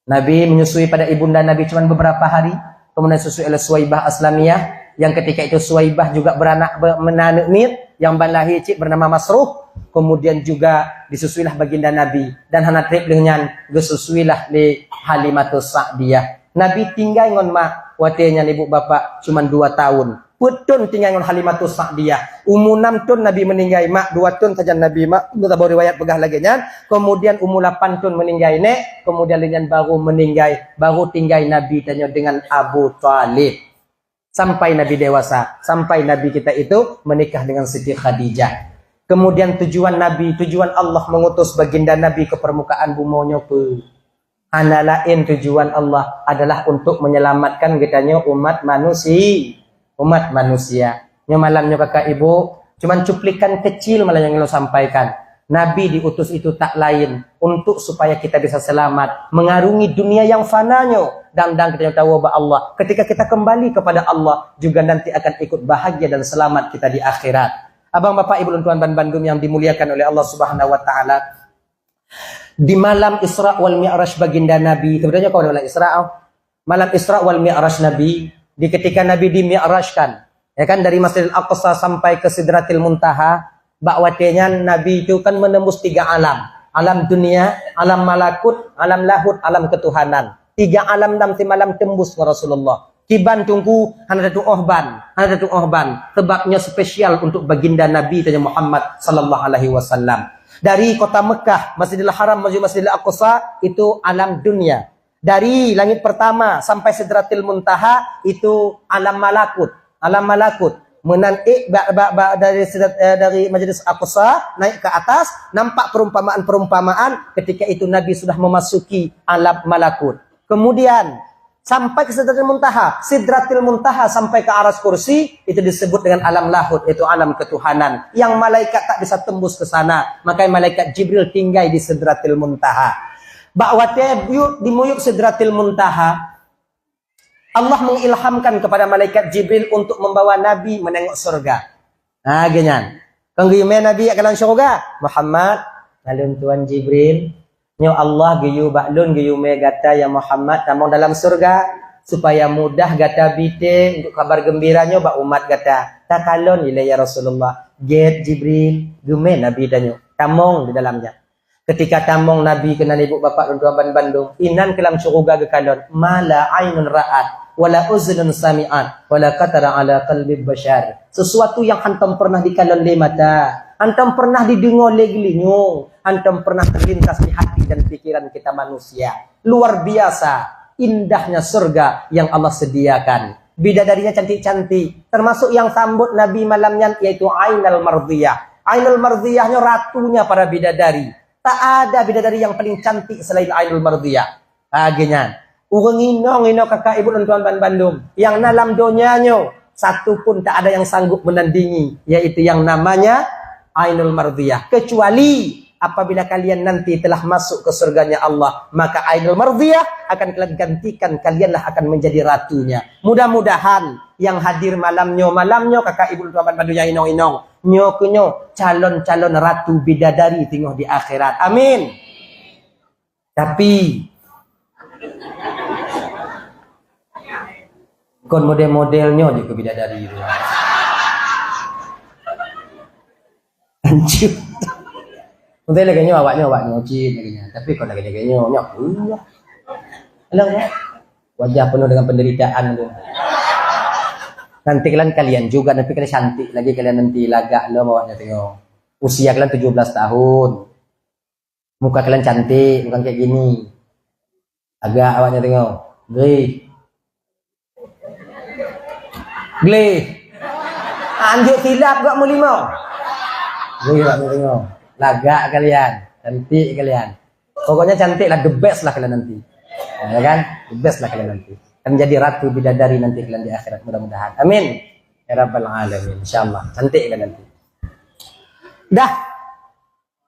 Nabi menyusui pada ibunda Nabi cuma beberapa hari, kemudian disusui oleh Suwaibah Aslamiyah yang ketika itu Suwaibah juga beranak menanukmit yang balahi cik bernama Masruh, kemudian juga disusuilah baginda Nabi dan hana trip dengan disusuilah di Halimatus Sa'diyah. Nabi tinggal ngon mak watinya ibu bapak cuma 2 tahun. Putun tinggal ngon Halimatus Sa'diyah. Umur 6 tahun Nabi meninggal mak 2 tahun saja Nabi mak. Kita bawa riwayat pegah lagi nya. Kemudian umur 8 tahun meninggal nek. Kemudian dengan baru meninggal baru tinggal Nabi tanya dengan Abu Talib. Sampai Nabi dewasa, sampai Nabi kita itu menikah dengan Siti Khadijah. Kemudian tujuan Allah mengutus baginda Nabi ke permukaan bumi pe. Ana lain tujuan Allah adalah untuk menyelamatkan katanya umat manusia. Nya malamnya kakak ibu, cuman cuplikan kecil malah yang lo sampaikan. Nabi diutus itu tak lain untuk supaya kita bisa selamat, mengarungi dunia yang fananya dan kita tahu bahwa Allah ketika kita kembali kepada Allah juga nanti akan ikut bahagia dan selamat kita di akhirat. Abang bapak ibu dan tuan Bandung yang dimuliakan oleh Allah Subhanahu wa taala. Di malam Isra wal Mi'raj baginda Nabi, sebenarnya kau adalah Isra, malam Isra wal Mi'raj Nabi, di ketika Nabi di Mi'rajkan, Ya kan, dari Masjidil Aqsa sampai ke Sidratil Muntaha, bakwatenya Nabi itu kan menembus 3 alam. Alam dunia, alam malakut, alam lahut, alam ketuhanan. 3 alam dalam malam tembus ke Rasulullah. Kiban tunggu Hanadatul Ohban. Sebabnya spesial untuk baginda Nabi tanya Muhammad sallallahu alaihi wasallam. Dari kota Mekah, Masjidil Haram, Masjidil Aqsa itu alam dunia. Dari langit pertama sampai Sidratil Muntaha itu alam malakut. Dari Majlis Aqsa naik ke atas, nampak perumpamaan-perumpamaan ketika itu Nabi sudah memasuki alam malakut. Kemudian sampai ke Sidratil Muntaha sampai ke aras kursi, itu disebut dengan alam lahut, itu alam ketuhanan yang malaikat tak bisa tembus ke sana. Makanya malaikat Jibril tinggal di Sidratil Muntaha. Bakwatnya dimuyuk Sidratil Muntaha, Allah mengilhamkan kepada malaikat Jibril untuk membawa Nabi menengok surga. Nah, ganyan. Kanggume Nabi akan surga. Muhammad, alun Tuan Jibril, nyo Allah giyu baklun giyu me gata ya Muhammad tamong dalam surga supaya mudah gata bite untuk kabar gembiranya ba umat gata. Takalon ila ya Rasulullah. Get Jibril, gume Nabi danyo. Tamong di dalamnya. Ketika tamong Nabi kena ibu bapak untuk Tuan Bandung, inan kelam surga ke kalon, mala ainun ra'at wala uzlun sami'at wala qatara ala qalbi bashar. Sesuatu yang hantam pernah dikalon le mata, hantam pernah didengar le gelinyo, hantam pernah terlintas di hati dan pikiran kita manusia. Luar biasa indahnya surga yang Allah sediakan. Bidadarinya cantik-cantik, termasuk yang sambut Nabi malamnya yaitu Ainul Mardiyah. Ainul Mardiyahnya ratunya para bidadari. Tak ada bidadari yang paling cantik selain Ainul Mardiyah. Agenyan. Urang ino kakak ibu dan tuan Bandung. Yang dalam dunianya satu pun tak ada yang sanggup menandingi, yaitu yang namanya Ainul Mardiyah. Kecuali apabila kalian nanti telah masuk ke surganya Allah, maka Ainul Mardiyah akan kalian gantikan, kalianlah akan menjadi ratunya. Mudah-mudahan yang hadir malamnya kakak ibu dan tuan Bandung yang inong-inong, nyo calon-calon ratu bidadari tengok di akhirat. Amin. Tapi kon model-modelnya di bidadari itu. Anjir. Mungkin lagi awaknya cip lagi. Tapi kon lagi nyok. Alah ya. Wajah penuh dengan penderitaan tu. Nanti kalian juga nanti kalian cantik lagi kalian nanti lagak lo bawahnya tengok. Usia kalian 17 tahun. Muka kalian cantik, bukan kayak gini. Agak awaknya tengok. Gleh. Anjuk silap gak mau 5. Gleh awaknya tengok. Lagak kalian, cantik kalian. Pokoknya cantik lah, the best lah kalian nanti. Ya kan? The best lah kalian nanti. Akan jadi ratu bidadari nanti kalian di akhirat, mudah-mudahan. Amin. Ya Rabbal Alamin. Insyaallah. Cantik kan nanti. Dah.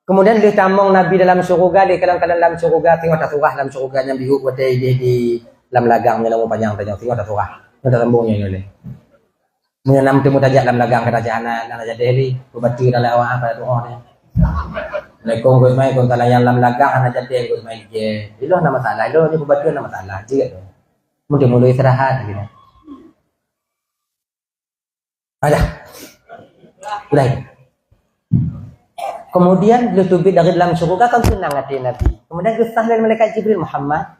Kemudian ditamong Nabi dalam surga, di kalian dalam surga, tengok tak surah dalam surganya bihu wadai di dalam lagang dalam panjang tengok tak surah. Ada rambungnya ini oleh. Menyenam temu tajak dalam lagang kerajaan dan raja Delhi, berbaca dalam awak apa doa ni. Lekong gue main kon dalam dalam lagang anak jadi gue main je. Itu nama masalah, itu ni berbaca nama masalah juga tu. Mungkin mulai istirahat gitu. Ada. Udah. Kemudian ditubik dari dalam surga kan senang hati Nabi. Kemudian gesah dari malaikat Jibril, Muhammad.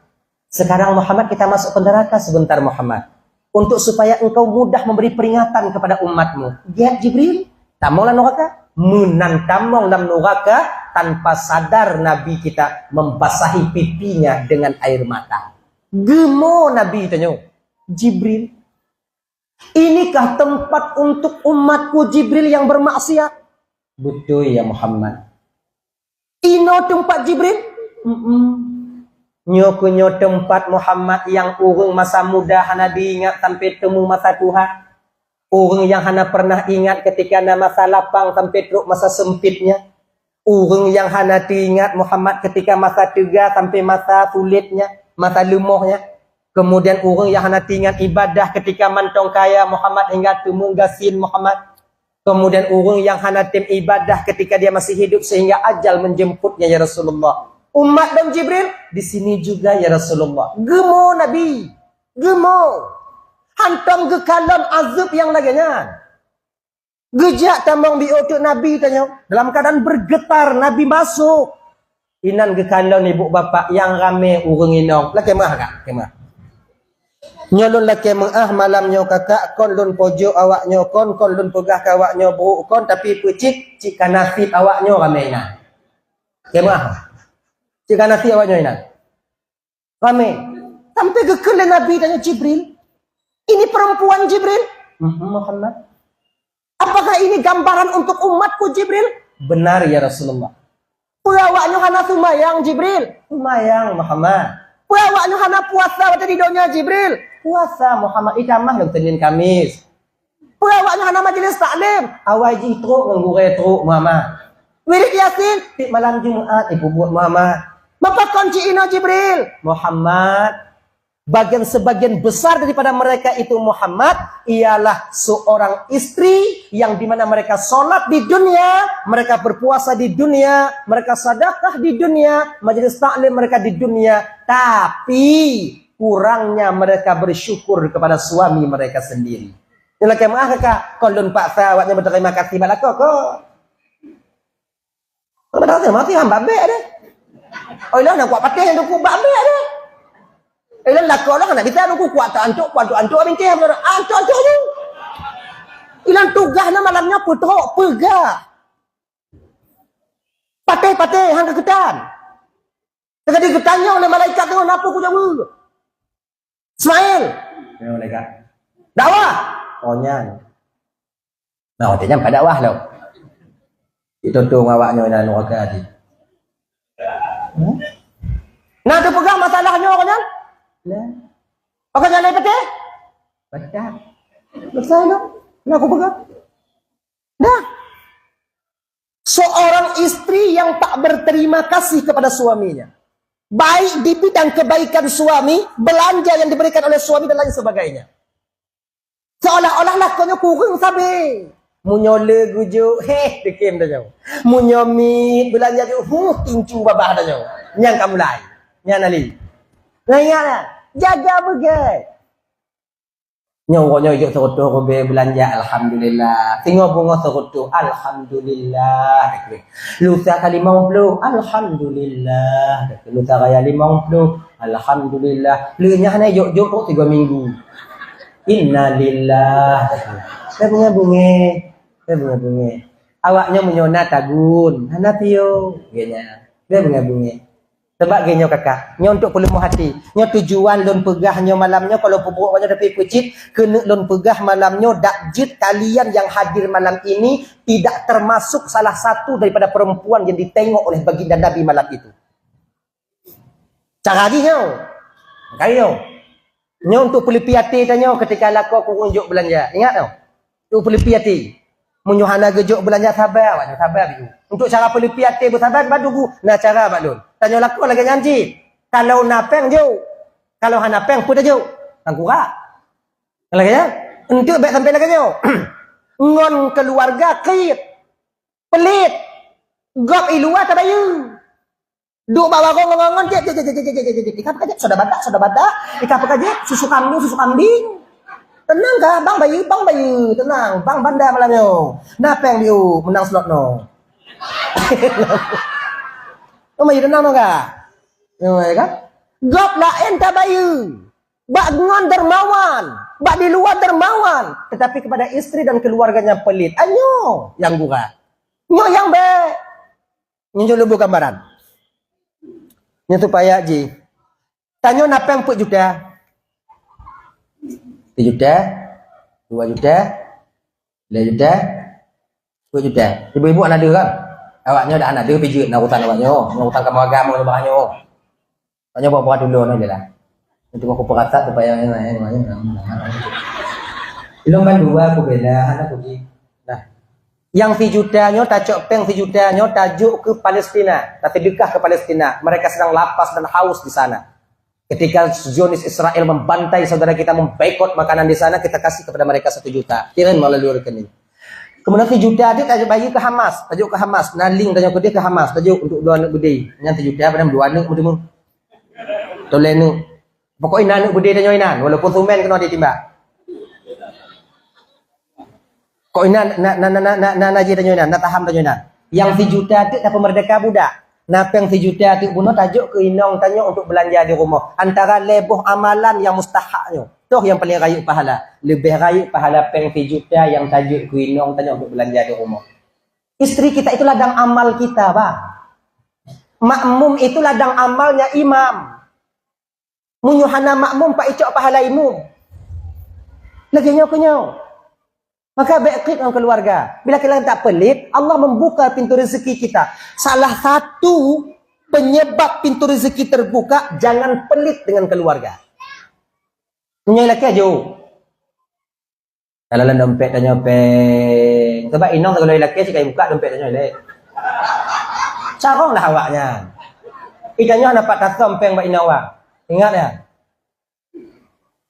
Sekarang Muhammad kita masuk ke neraka sebentar Muhammad. Untuk supaya engkau mudah memberi peringatan kepada umatmu. Lihat Jibril, tamonglah neraka. Menantamong dalam neraka tanpa sadar Nabi kita membasahi pipinya dengan air mata. Gemo Nabi tanya, Jibril, inikah tempat untuk umatku Jibril yang bermaksiat? Betul ya Muhammad. Ino tempat Jibril? Nyo tempat Muhammad yang urung masa muda hana diingat sampai temu masa Tuhan. Urung yang hana pernah ingat ketika nama masa lapang sampai teruk masa sempitnya. Urung yang hana diingat Muhammad ketika masa tega sampai masa sulitnya, masa lemahnya. Kemudian urung yang hana diingat ibadah ketika mantong kaya Muhammad hingga temu gasin Muhammad. Kemudian urung yang hana tim ibadah ketika dia masih hidup sehingga ajal menjemputnya ya Rasulullah. Umat dan Jibril di sini juga ya Rasulullah. Gemo Nabi, gemo. Hantam ke kalam azab yang laginya. Gejak tambang biotuk Nabi tanya. Dalam keadaan bergetar Nabi masuk. Inan ke kalam ibu bapa yang rame urung inong. Laki mah kak? Kemah. Nyolon laki mah malamnya kakak kon lun pojok awaknya kon lun pegah ke awaknya buruk kon tapi pecik cik nasib awaknya rame inan. Kemah. Cik nasib awaknya inan. Rame. Sampai ke kalam Nabi tanya Jibril. Ini perempuan Jibril? Muhammad. Apakah ini gambaran untuk umatku Jibril? Benar ya Rasulullah. Puawaknya hana sumayang Jibril? Sumayang Muhammad. Puawaknya hana puasa waktu di dunia Jibril? Puasa Muhammad. Ikamah yang Senin Kamis. Puawaknya hana majelis taklim? Awaji truk menggure truk Muhammad. Wirid Yasin? Di malam Jumat ibu buat Muhammad. Bapak kunci ino Jibril? Muhammad. Sebagian besar daripada mereka itu Muhammad ialah seorang istri yang dimana mereka sholat di dunia, mereka berpuasa di dunia, mereka sedekah di dunia, majelis taklim mereka di dunia, tapi kurangnya mereka bersyukur kepada suami mereka sendiri. Ini lagi maaf kakak, kolon paksa awaknya berterima kasih pada kok. Kalau mati hamba be deh. Oh ilah nak kuat patih yang tu kuat be deh. Ilan nak kau lah nak kita aku kuat antuk bincang antuk ni. Ilan tugasnya malamnya putrok pegah. Patih hang kegetan. Tadi ketanya oleh malaikat tu apa aku jawab. Ismail. Ya malaikat. Dakwah. Oh nyan. Nah, dia nyampai dakwah lo. Itu tu awaknya dan neraka tadi. Nah, tu pegang masalahnya orang kan? Nah. Pakai jalan peti? Betul. Selesai no? Nah, aku pegang. Dah. Seorang istri yang tak berterima kasih kepada suaminya. Baik di bidang kebaikan suami, belanja yang diberikan oleh suami dan lain sebagainya. Seolah-olah lakonnya kurang sabi. Munyole gujuk, dekem dah jauh. Munyomi belanja tu, tincu babah dah jauh. Nyang kamu lai. Nyang nali. Nanya jaga bagai. Nyawa hijau serutu robe belanja alhamdulillah. Tengok bunga serutu alhamdulillah. Lusa kali 50 alhamdulillah. Lusa kaya 50 alhamdulillah. Lunya hanya jok 3 minggu. Innalillah. Saya bunga. Awaknya menyona tagun. Hana piyo. Genya. Dia bunga. Sebab genyo kakak, nyo untuk pelumuh hati. Nyo tujuan lon pegah nyo malamnya kalau pupuk banyak tapi pecit, kena lon pegah malamnya dakjit kalian yang hadir malam ini tidak termasuk salah satu daripada perempuan yang ditengok oleh baginda Nabi malam itu. Cara lagi nyo. Kayo. Nyo untuk pelipi hati tanya ketika lako aku unjuk belanja. Ingat tau? Untuk pelipi hati. Menyuhana gejok belanja sabar, awaknya sabar biu. Untuk cara pelipi hati bersabar badugu. Nah cara baklun. Tanya laku lagi nyanji. Kalau napeng jo. Kalau hanapeng pun jo. Tangkura. Lagi ya? Untuk baik sampai lagi jo. Ngon keluarga kait. Pelit. Gop iluah tabayu. Duk bawa ngongon je. Ikap kaje sudah badak. Ikap kaje susu kambing. Tenang kah? Bang bayu. Tenang. Bang banda malamnya. Napeng diu menang slot no. Mayu tenang no kah? Ya kan? Gop lain tabayu. Bak ngon dermawan. Bak di luar dermawan. Tetapi kepada istri dan keluarganya pelit. Anyo yang gura. Nyo yang be. Nyo lubu gambaran. Nyo tu payah ji. Tanyo napeng 4 juta. 3 juta, 2 juta, 5 juta, 10 juta. Ibu-ibu anak dia kan? Awaknya ada anak dia pijit nak hutang awaknya. Nak hutang kamu agama lebahnya. Awaknya bawa dulu aja lah. Nanti aku perasa supaya yang lain. Ilmu bantu aku bela anak pergi. Nah, yang 1 jutanya tajuk peng 1 jutanya tajuk ke Palestina. Tapi dekah ke Palestina. Mereka sedang lapas dan haus di sana. Ketika Zionis Israel membantai saudara kita, memboikot makanan di sana, kita kasih kepada mereka 1 juta. Kirim melalui rekening. Kemudian 1 juta dia tajuk bayi ke Hamas, tajuk ke Hamas. Naling tajuk ke dia ke Hamas, tajuk untuk 2 anak gede. Yang 1 juta pada 2 anak muda. Toleh nu. Pokoknya anak gede tanya inan, walaupun sumen kena ditimbak. Kok ina naji tanya ina, nak taham tanya ina. Yang 1 juta tu dapat merdeka budak. Napa yang 1 juta tu bunuh tajuk ke inong tanya untuk belanja di rumah. Antara lebuh amalan yang mustahaknya. Tuh yang paling rayuk pahala. Lebih rayuk pahala peng 1 juta yang tajuk ke inong tanya untuk belanja di rumah. Istri kita itu ladang amal kita, Pak. Makmum itu ladang amalnya imam. Munyuhana makmum pak icok pahala imum. Lagi nyok. Maka baik dengan keluarga. Bila kita tak pelit, Allah membuka pintu rezeki kita. Salah satu penyebab pintu rezeki terbuka, jangan pelit dengan keluarga. Punya laki aja. Kalau dompet tanya peng. Sebab inong kalau laki sih kayak buka dompet tanya lek. Caronglah awaknya. Ikannya dapat tasom peng bak inawa. Ingat ya.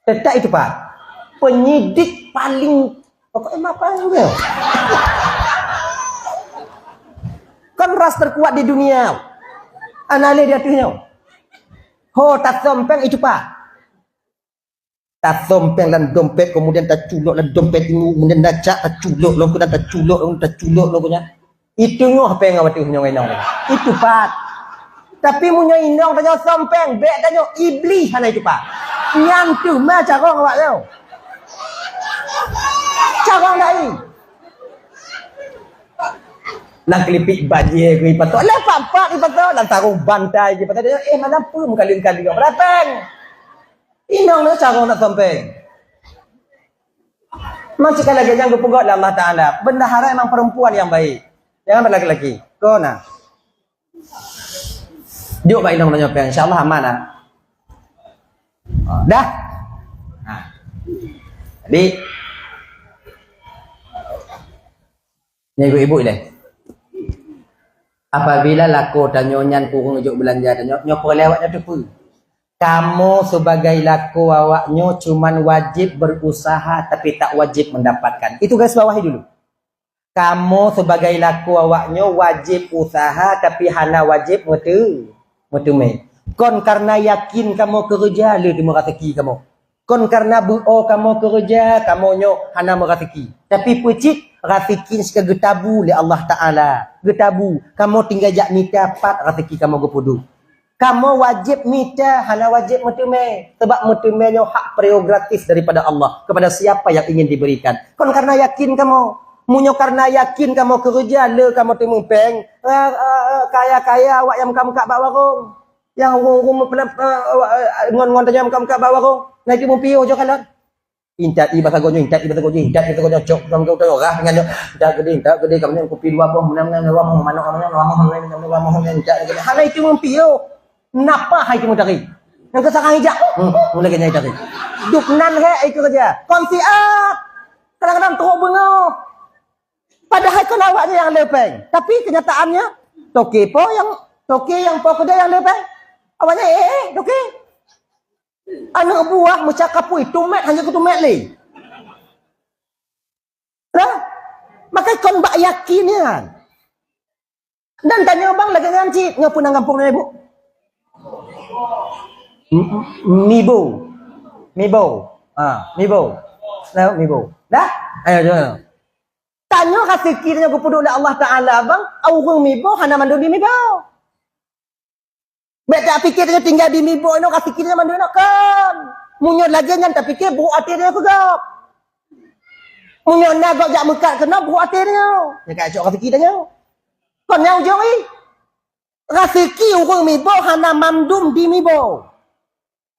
Tetap itu Pak. Penyidik paling pokoknya apa juga. Kan ras terkuat di dunia. Anale dia tuhnya. Ho tasom peng itu Pak. Tak sompeng dan dompet kemudian tak culuk dan dompet itu kemudian dacak tak culuk lo kemudian tak culuk lo punya itu nyo apa yang awak nyo inong itu Pak. Tapi munyo inong tanya sompeng bek tanya iblis sana itu Pak. Nyantu ma carong awak tau carong dai nak kelipik bajie ke ipato lah pak ipato dan taruh bantai je patai mana pun kali-kali berapa inong na carong nak sampai. Macam lagi yang berpegang Allah Ta'ala. Bendahara memang perempuan yang baik. Jangan laki-laki. Kau nak. Yuk Pak Inong nanya apa? InsyaAllah aman lah. Dah. Nah. Jadi. Ni ibu-ibu ni. Apabila laku dan nyonya kurung ujuk belanja dan nyonya lewatnya tu pun. Kamu sebagai laku awaknya cuman wajib berusaha tapi tak wajib mendapatkan. Itu garis bawahi dulu. Kamu sebagai laku awaknya wajib usaha tapi hana wajib metu me. Kon karena yakin kamu kerja le terima rezeki kamu. Kon karena buo kamu kerja kamu nyo hana rezeki. Tapi pecik rezeki seka getabu le Allah Taala. Getabu kamu tinggal jak ni dapat rezeki kamu gepudu. Kamu wajib minta, hana wajib metume. Sebab metume hak prerogatif daripada Allah kepada siapa yang ingin diberikan. Kon karena yakin kamu, munyo karena yakin kamu kerja, le kamu temu peng, kaya-kaya awak yang kamu kak bawa warung. Yang ngon tanya kamu kak bawa warung. Nah itu mumpiu jo kalan. Intat ibas agonyo, intat cok kamu kau orang dengan intat gede kamu kopi dua pun menang ruang mana hana itu mumpiu. Napa hai kamu cari? Yang kesakang hijak. Mulai kena cari. Duknan he itu kerja. Konsiat. Kadang-kadang teruk bengau. Padahal kan awaknya yang lepeng. Tapi kenyataannya toke yang kerja yang lepeng. Awaknya toke. Anak buah mencakap itu met hanya kutu met le. Lah, maka kon bak yakinnya. Dan tanya bang lagi nganci ngapun nang kampung ni ibu. Mibo. Nah, mibo. Dah? Ayo jangan. Tanya kasih kiranya kepada oleh Allah Taala bang, orang mibo hana mandu di mibo. Beta fikirnya tinggal di mibo no kasih kiranya mandu no kan. Munyo lagi nyan tak fikir buruk hati dia kegap. Munyo nagok jak mekat kena buruk hati dia. Ya kat cok kasih kiranya. Kon nyau joi. Rasiki orang mibo hana mandum di mibo.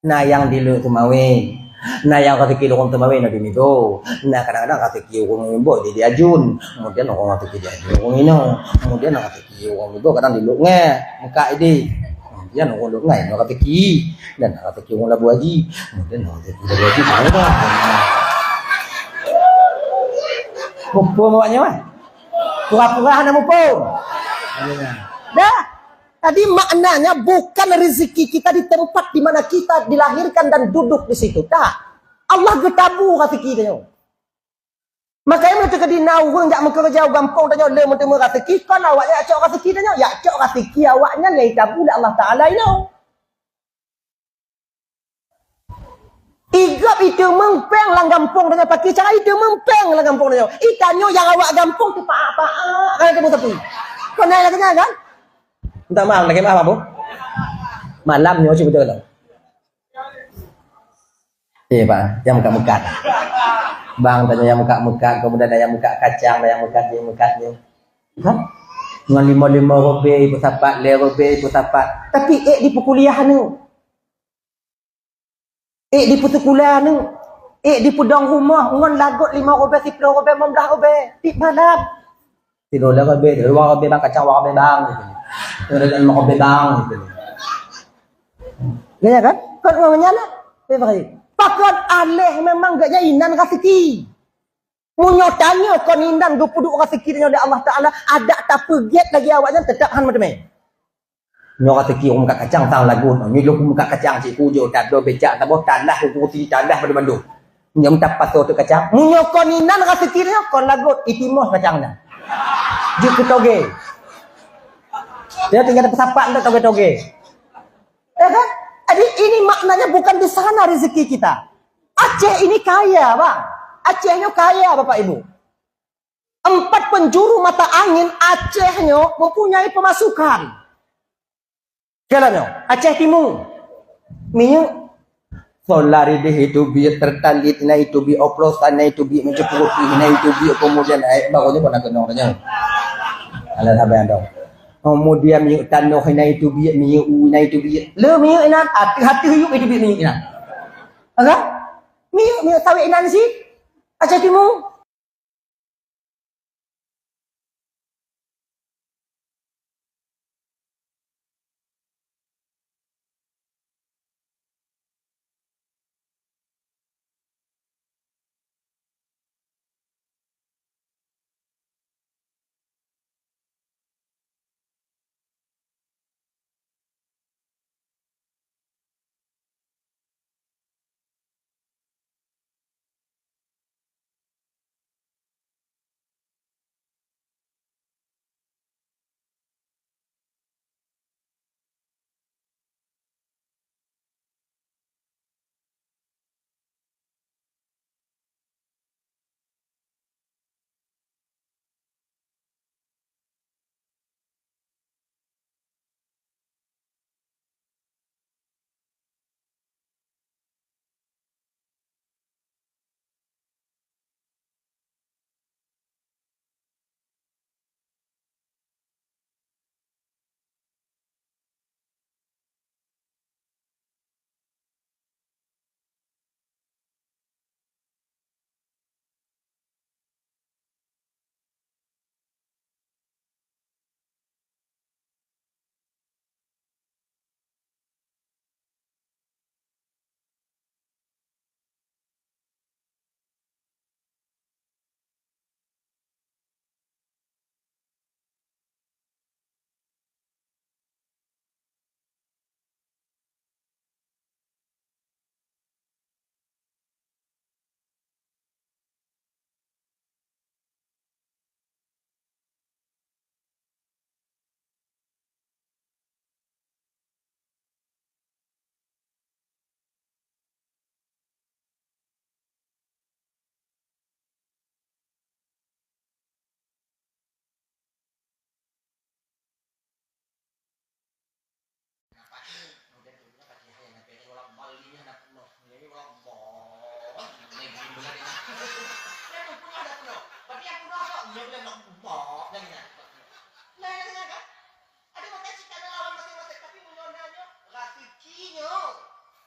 Nah yang di lu tumawin. Nah yang rasiki orang tumawin di mibo. Nah kadang-kadang rasiki orang mibo di diajun. Kemudian orang rasiki diajun orang ino. Kemudian rasiki orang mibo kadang di lu nge. Muka ini. Kemudian orang lu nge. Orang rasiki. Dan rasiki orang labu haji. Kemudian orang rasiki labu haji. Mumpung awaknya mah. Pura-pura hana mumpung. Dah. Tadi maknanya bukan rezeki kita di tempat di mana kita dilahirkan dan duduk di situ. Tak. Allah getabu rezeki dia. Makanya mereka di naung jak mekerja gampang tanya le mentemu rezeki kan awaknya cok rezeki dia. Ya cok rezeki awaknya le tabu Allah Taala ini. Igap itu mempeng lang gampung dengan pakai cara itu mempeng lang gampung dengan. Ikannya yang awak gampung tu apa? Kan kamu tapi. Kau naik lagi kan? Minta maaf lagi maaf apa? Malamnya cuba jalan. Pak, yang muka mekat. Bang tanya yang muka mekat, kemudian ada yang muka kacang, ada yang mekatnya. Kan? Dengan 5 robe, ibu sapat, 5 robe, ibu sapat. Tapi di perkuliahan ni. Di perkuliahan ni. Di pedang rumah, ngon lagot 5 robe, 10 robe, 15 robe. Di balap. Tidur lah robe, 2 robe bang kacang, 2 robe bang. Tidur 5 robe bang. Ya kan? Kau ngomongnya lah. Pakat aleh memang gak jainan rezeki. Munyo tanya kau nindan 20 rezeki dengan Allah Taala ada tak peget lagi awaknya tetap han macam ni. Nyo rezeki orang muka kacang tang lagu. Ni lu muka kacang cik pujo tak do becak tak boh tanah ku putih tanah pada bandung. Nyam tak paso tu kacang. Munyo kau nindan rezeki nya kau lagu itimos kacang dah. Juk toge. Dia tinggal pesapat tak toge-toge. Ya kan? Jadi ini maknanya bukan di sana rezeki kita. Aceh ini kaya, Bang. Acehnya kaya, Bapak Ibu. 4 penjuru mata angin Acehnya mempunyai pemasukan. Jalannya, Aceh Timur. Minyak solari deh itu biar tertalit, nah itu biar oplosan, nah itu biar mencukupi, nah itu biar kemudian barunya pernah kenalnya. Alah sampai anda. Kemudian minyak tanah na itu biak minyak na itu biak. Le minyak inan hati hiup itu biak minyak inan. Agak? Minyak sawit inan sih. Aceh Timur.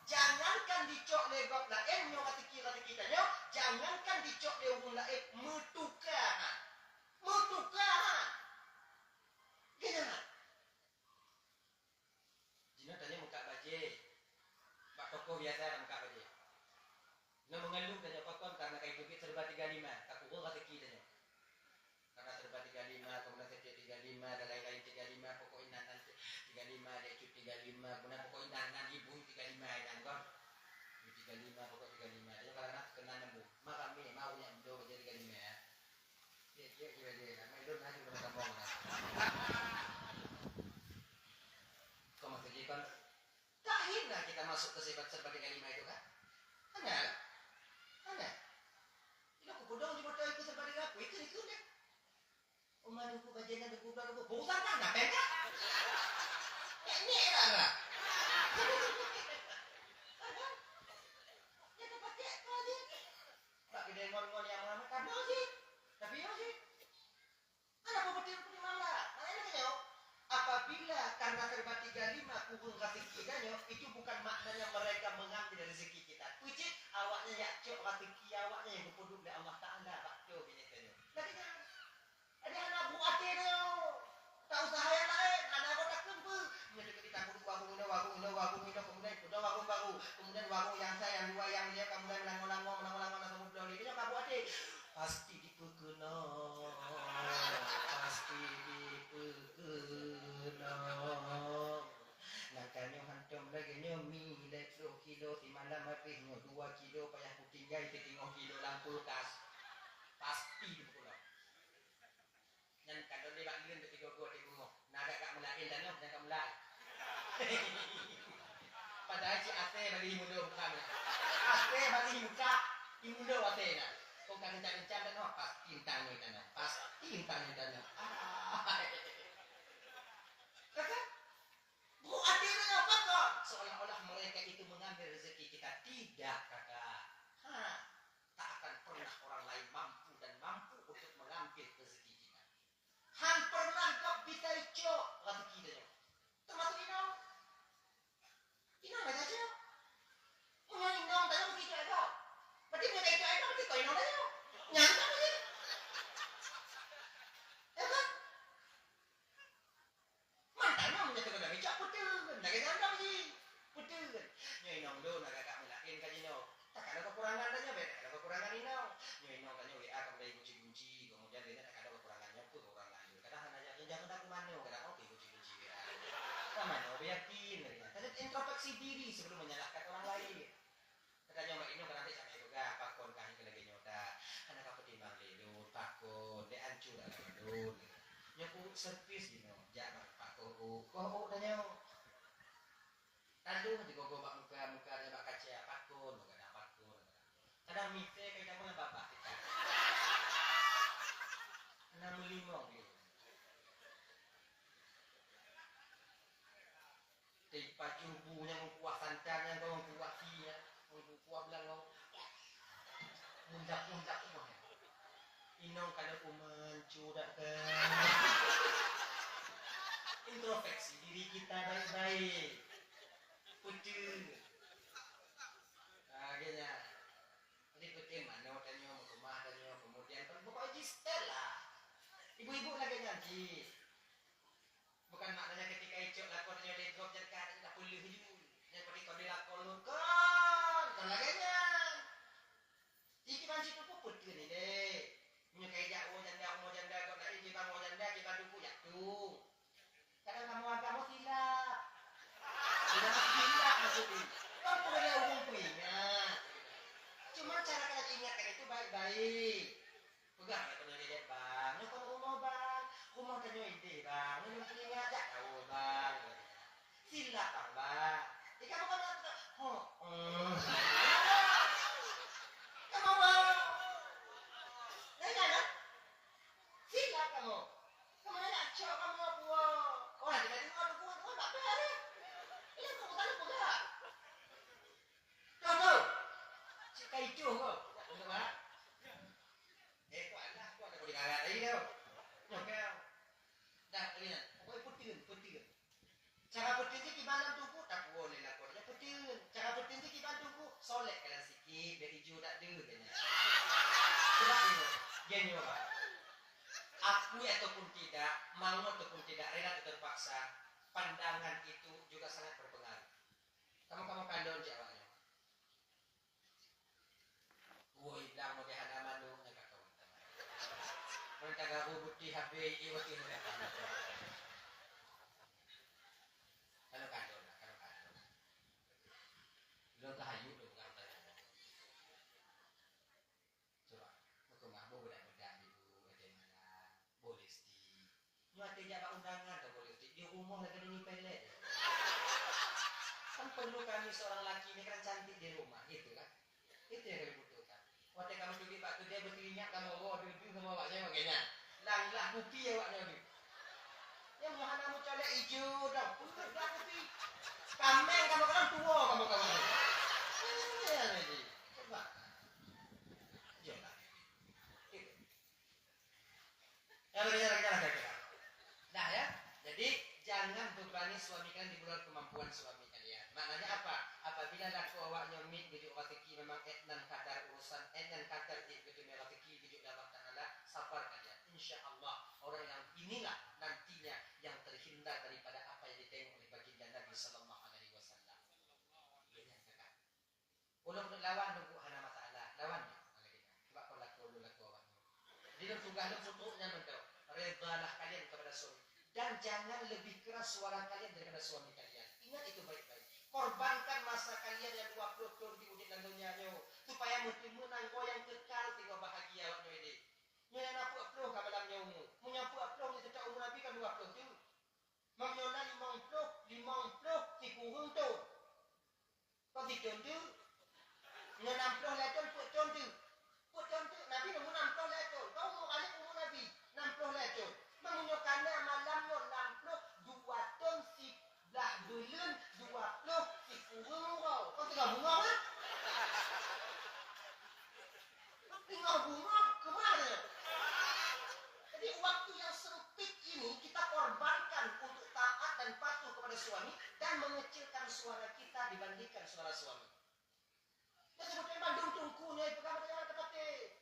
Jangankan dicok legok lain nyo kata kita nyo, jangankan dicok leung lain metukar. Metukar. Gimana? Jina tanya muka baje. Pak toko biasa ada muka baje. Nah mengeluh tanya pakon karena kayak duit serba 35, tak pukul kata kita nyo. Karena serba 35, kemudian setiap 35 dan lain-lain 35, pokoknya nanti 35, dia cuti 35, kemudian pokoknya nanti ibu 35 dan kan. 35 pokok 35. Jadi kalau nak kena nemu, maka kami mau yang do jadi 35 ya. Dia kira dia, mai do nak juga kampung lah. Kau masih kan? Tak hina kita masuk ke sifat serba 35 itu kan? Ana, ana. Ilo ko bodong di botoy ko sa baliga ko ikut deh. Umano ko bagian ng kubra ko. Bukan na pera. Ini lah. Ya dapat ya kali. Tak gede ngon-ngon yang mana kamu sih? Tapi yo sih. Ada apa betul punya mama? Mana ini apabila karena serba 35 kubung kasih kitanya itu bukan maknanya mereka mengambil rezeki kita. Which is awaknya ya cok rezeki awaknya yang berpoduk dari Allah Taala Pak tu binatanya. Lagi kan ada anak buat dia tak usah yang lain anak kau tak kempu menjadi ketika warung kemudian sudah warung baru kemudian warung yang saya yang dua yang dia kemudian melangong sama budak dia kamu ada pasti dipekena nakanya hantam lagi nyomi lekro kilo di malam habis 2 kilo payah putih gay 3 kilo lampu kulkas pasti dipekena. Dan kalau dia bagi untuk 3 gua di rumah. Naga kak mulain dan nak kak mulai. Padahal si ate bagi muda bukan. Ate bagi muka, muda ate nak. Kau kan kencang dan pasti intang ni dan pasti intang ni dan. Kakak, bu ate ni apa kau? Seolah-olah mereka itu mengambil rezeki kita tidak kakak. Tak akan pernah orang lain mampu untuk mengambil rezeki kita. Han pernah kau bisa icok rezeki dia. Termasuk Ino nggak saja. Punya Ino tanya begitu ada. Berarti punya itu ada berarti kau Ino tanya. Nyangka begitu. Ya kan? Mantan mau menjadi kena icok betul. Nak nyangka begitu. Betul. Nyo Ino do nak agak melakin kan Ino. Tak ada kekurangan tanya beda. Ada kekurangan Ino. Nyo Ino tanya WA kemudian kunci-kunci kemudian dia tak ada kekurangannya pun orang lain. Kadang hanya jangan aku mana kadang oke kunci-kunci WA. Mana yakin ternyata introspeksi diri sebelum menyalahkan orang lain. Katanya Mbak Ino nanti sama juga pakon kami ke lagi nyoda. Anak apa timbang lelu pakon dia hancur dalam dulu. Nyoku servis gitu. Jangan pakon kok tanya. Tadu di gogo bak muka dia bak kaca pakon bukan pakon. Kadang mite kayak kamu bapak kita. 65 gitu. Di pajubunya mengkuah santannya kau mengkuah sinya mengkuah bilang kau mundak semua inong kalau aku mencurahkan introspeksi diri kita baik-baik putih akhirnya jadi putih mana tanya rumah tanya kemudian pokoknya distel lah ibu-ibu lagi ngaji. Bukan maknanya ketika icok lapornya legok jadi kadang tak pulih hujung. Yang pergi kau dilakon kan laganya. Iki manci tu puput ke ni deh. Menyukai jauh janda kau nak ini kamu janda kita duku jatuh. Kadang kamu agak silap. Tidak silap maksudnya. Kau boleh umum punya. Cuma cara kalian ingatkan itu baik-baik. Pegang ya pernah lihat bang. Nyokong rumah bang. Rumah tanya ide bang. Ini punya aja tahu bang. Sila bang. Kamu kan ada. Kamu mau? Nanya sila kamu. Kamu nanya cok kamu mau buat. Oh nanti nanti mau buat. Oh tak boleh. Ini kamu tak boleh. Tahu? Cika itu kok. Enggak. Kok ada boleh ngalah lagi tau. Oke. Dah ini. Pokoknya putih. Cara putih gimana tunggu tak boleh lah kau. Putih. Cara putih gimana tunggu solek kalian sikit biar hijau tak dulu kena. Coba ini. Gini apa? Aku ataupun tidak, mau ataupun tidak, rela atau terpaksa, pandangan itu juga sangat berpengaruh. Kamu kandung jawabnya. Woi, bilang mau dihadapan lu, enggak tahu. Mereka gak bukti HP iwati mereka. Kalau kandung. Belum tahayu belum kata. Coba, aku ngabo budak-budak ibu bagaimana? Boleh sti. Nyuati jawab undangan tak boleh sti. Di umum lagi ni pelet. Kan perlu kami seorang laki ini kan cantik di rumah, gitu kan? Itu yang kami butuhkan. Waktu kamu pergi waktu dia berteringat kamu bawa dulu sama awaknya makanya. Langlah kopi awaknya ni. Yang mana kamu colek hijau dah. Dah kopi. Kameng kamu kan tua kamu. Ya ni. Coba. Jomlah. Itu. Ya kita. Nah ya. Jadi jangan bebani suami kalian di luar kemampuan suami kalian. Maknanya apa? Apabila laku awaknya mit bijuk watiki memang etnan kadar urusan etnan kadar di bijuk watiki bijuk dalam ta'ala sabar kalian. Insya Allah orang yang inilah nantinya yang terhindar daripada apa yang ditengok oleh baginda Nabi Sallallahu Alaihi Wasallam. Ini yang kakak. Ulang lawan nunggu hana masalah lawannya. Coba kau laku awaknya. Di dalam tugas lu fotonya mentau. Redalah kalian kepada suami. Dan jangan lebih keras suara kalian daripada suami kalian. Ingat itu baik-baik. Korbankan masa kalian yang 20 tahun di udit dan dunianya supaya mesti menang kau yang kekal tiga bahagia waktu ini. Nyonya napu aploh ka dalam nyamu. Menyapu aploh ni tetap umur Nabi kan 20 tu. Magnona 50 ti kurung tu. Kau dikon tu. Nyonya 60 leton put ton tu. Put ton tu Nabi umur 60 leton. Kau umur alik umur Nabi 60 leton. Menunjukkannya malamnya 60 2 ton si dah bulan 20 si kurung kau. Kau tengah bunga kan? Tengah bunga kemana? Jadi waktu yang sempit ini kita korbankan untuk taat dan patuh kepada suami dan mengecilkan suara kita dibandingkan suara suami. Ya sebetulnya bandung tungkunya itu kamu jangan tepati.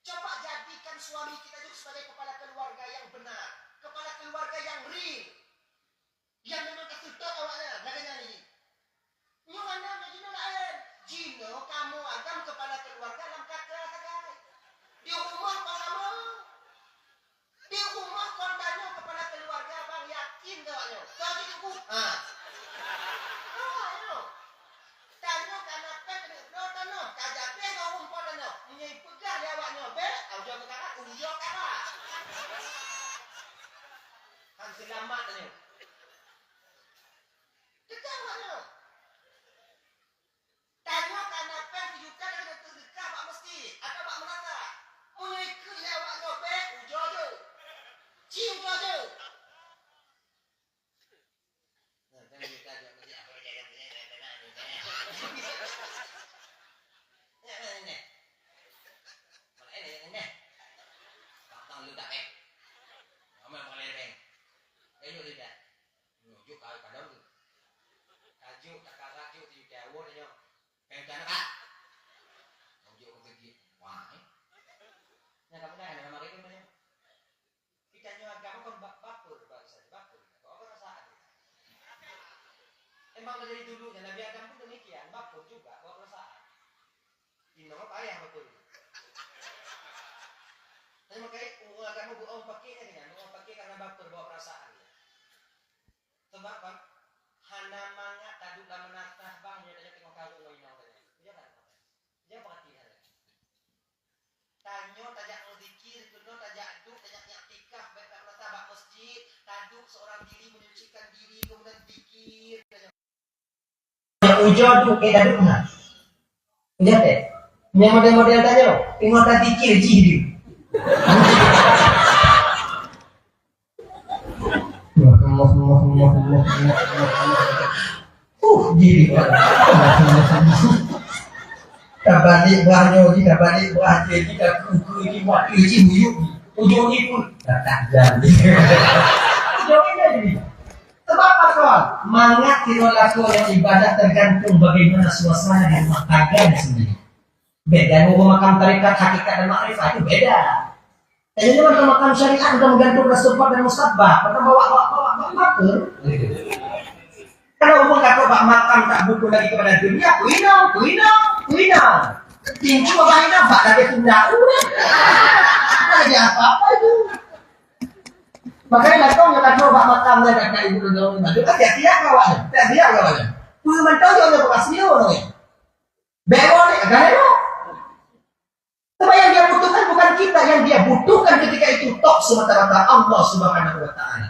Coba jadikan suami kita itu sebagai kepala keluarga yang benar, kepala keluarga yang real, yang memang kasih tahu awaknya, makanya ni. Nyuana Jino lain, Jino kamu agam kepala keluarga dalam kakak. Di rumah kamu, di rumah korbannya kepala keluarga bang yakin awaknya. Kau ikut, tanya karena pek ni, tanya kajak pek kau rumput tanya, menyai pegang dia awaknya, be, audio kakak, ujo kakak. Han selamat tanya. Dekat awaknya. Tanya karena pek dijuta dengan terdekat pak mesti, atau pak menata. Menyai ke dia awaknya, be, ujo je. Cium je. Nah, kan kita ajak kerja apa jalan lu tak peng. Kamu yang boleh peng. Ayo tidak. Nujuk kau kadang tu. Kaju tak kaju di jauh dia. Peng jangan kak. Nujuk ke segi. Wah. Nya kamu dah ada nama itu punya. Kita nyawa kamu kan bakur bahasa bakur. Kau perasaan. Emang dari dulu Nabi Adam pun demikian, bakur juga bawa perasaan. Ini apa yang betul. Tapi makanya kamu buang pakainya dengan buang pakai karena baper bawa perasaan. Sebab kan hana manga tadu la menatah bang dia tanya tengok kau ngoi nau tanya. Dia kan. Dia perhatian. Tanyo tajak zikir, kuno tajak duk, tajak i'tikaf, baik tak menata bak masjid, taduk seorang diri menyucikan diri kemudian zikir. Ujo duk taduk nah. Lihat deh. Yang model-model tanya, tengok tak zikir cih gini kabalik buahnya kita balik buah kita kuku ini buat ini buyuk ujung ini pun tak jadi ujung ini jadi sebab apa kawan mangat tirolaku yang ibadah tergantung bagaimana suasana dan rumah tangga sendiri beda rumah makam tarikat hakikat dan makrifat itu beda. Jadi kalau makam syariat sudah menggantung rasulullah dan musabah, maka bawa makam. Kalau umum kata bak makam tak butuh lagi kepada dunia, kuinau. Tinggi bawainah bak lagi tunda. Tak lagi apa-apa itu. Makanya kata orang kata bak makam dan kata ibu dan itu kan tiap-tiap kawannya. Punya mentau juga berkasih orang. Bewo ni, agak bewo. Sebab yang dia butuhkan bukan kita, yang dia butuhkan ketika itu tok semata-mata Allah Subhanahu wa taala.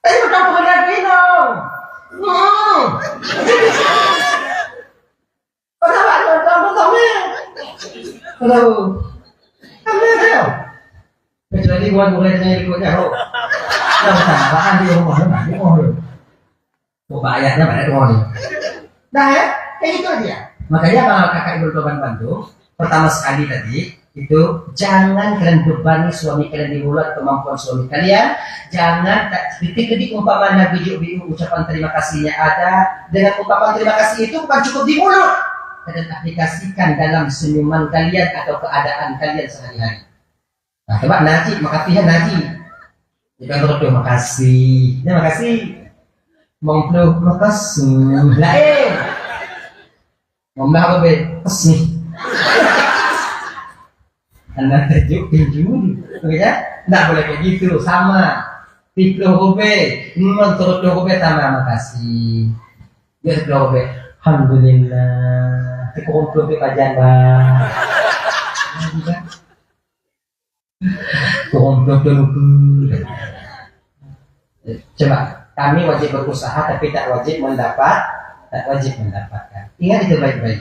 Tapi bukan pengen dino. Halo. Apa dia? Kecuali buat mulainya ikutnya ho. Kalau tambahan di rumah mana di rumah. Mau bayarnya pada rumah ni. Dah ya, kayak gitu aja. Makanya kalau kakak ibu Tuhan bantu, pertama sekali tadi itu jangan kalian bebani suami kalian di mulut kemampuan suami kalian. Jangan ketik-ketik umpama Nabi Jubi'u ucapan terima kasihnya ada. Dengan ucapan terima kasih itu bukan cukup di mulut, dan aplikasikan dalam senyuman kalian atau keadaan kalian sehari-hari. Nah, coba Najib, makasih ya Najib. Jangan terus terima kasih. Ya makasih. Mongplo makasih. Lain. Ngomong apa be? Kasih. Anda tunjuk, ya? Tidak boleh kayak gitu, sama. Tiplo kobe, menurut kobe sama makasih. Ya kobe, alhamdulillah. Cukup kobe kajian bang. Coba kami wajib berusaha tapi tak wajib mendapatkan. Ingat itu baik-baik.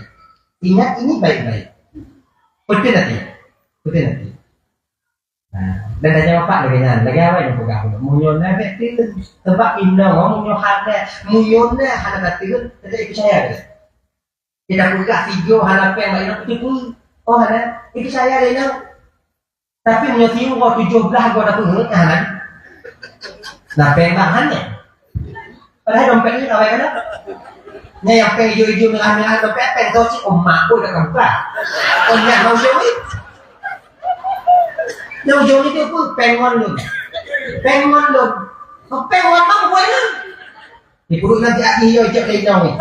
Ingat ini baik-baik. Betul nanti. Nah, dan tanya bapak lagi apa yang pegang? Munyona betul. Tebak ino, munyona hana betul. Tidak ikut saya. Kita buka video hana yang baik itu. Oh hana, itu saya ada. Tapi menyetiru kau 17 kau dah turun kan? Nah pengahannya, padahal dompet ini kau kan? Nya yang peng hijau-hijau merah-merah dompet peng kau sih emak kau dah buka. Oh nya kau jauh itu pun pengon lu, pengon apa kau ini? Di perut nanti aki hijau cek leno ni.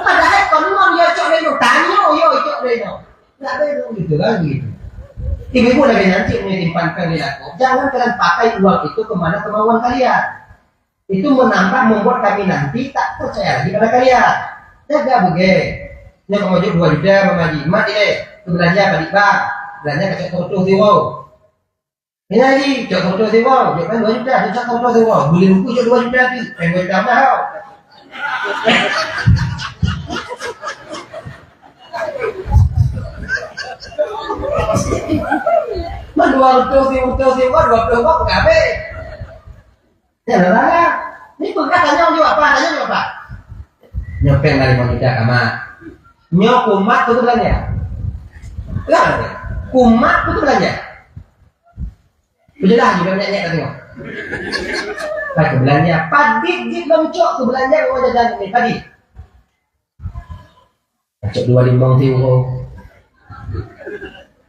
Padahal kau ni hijau cek leno, tanya hijau cek leno. Tak ada gitu kan gitu. Ibu-ibu lagi nanti menyimpankan di laku. Jangan kalian pakai uang itu kemana kemauan kalian. Itu membuat kami nanti tak percaya lagi pada kalian. Jaga begitu. Ini kamu jual 2 juta memaji. Mati deh. Itu belanja pada bank. Belanja ke Cokro Zero. Ini lagi Cokro Zero. Jual 2 juta. Jual Cokro Zero. Beli buku jual 2 juta lagi. Pengen tambah. Dua ratus kabe. Ya lah. Ini perkataannya apa? Nyopeng dari manusia kama. Kumat itu belanja. Enggak ada. Kumat itu belanja. Sudah juga banyak tengok. Pakai belanja. Padit di bangcok tu belanja kau jajan ni padi. Cok 2 limbang tiwo.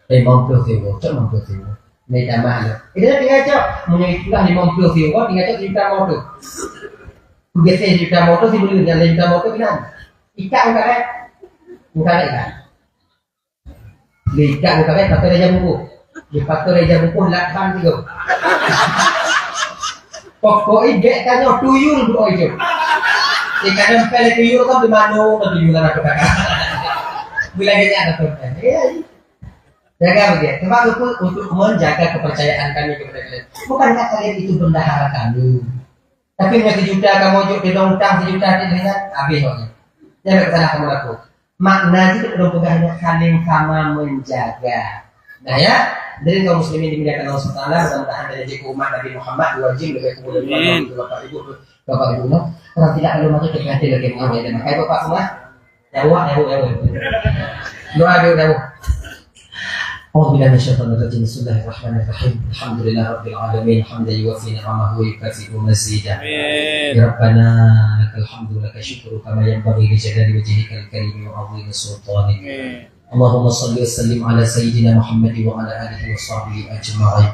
Mong puluh cok 50 Ini tambah ada. Itu tinggal cok, menyebutlah 50 tinggal cok juta motor. Biasanya juta motor sih beli dengan juta motor kan? Ikan enggak ikan. Ikan enggak pakai reja buku. Di pakai reja buku 8 juga. Pokoknya gak tanya tuyul doa itu. Ikan empel tuyul kan di mana? Tuyulan aku kakak. Bilangnya ada tuh. Jaga begitu. Coba untuk menjaga kepercayaan kami kepada kalian. Bukankah kalian itu bendahara kami? Tapi punya 1 juta kamu juk di longkang 1 juta di dengan habis orangnya. Jangan salah kamu laku. Makna itu belum pegahnya saling sama menjaga. Nah ya, dari kaum muslimin dimuliakan Allah Subhanahu wa taala, mudah-mudahan dari jiku umat Nabi Muhammad wajib lebih kemuliaan Bapak Ibu. Kalau tidak ada maka kita hati lagi mengambil dan makanya Bapak semua jawab. Doa. أعوذ بالله من الشيطان الرجيم بسم الله الرحمن الرحيم الحمد لله رب العالمين حمدا يوفي نعمه ويكافئ مزيدا يا ربنا لك الحمد ولك الشكر كما ينبغي لجلال وجهك الكريم وعظيم سلطانك اللهم صل وسلم على سيدنا محمد وعلى آله وصحبه أجمعين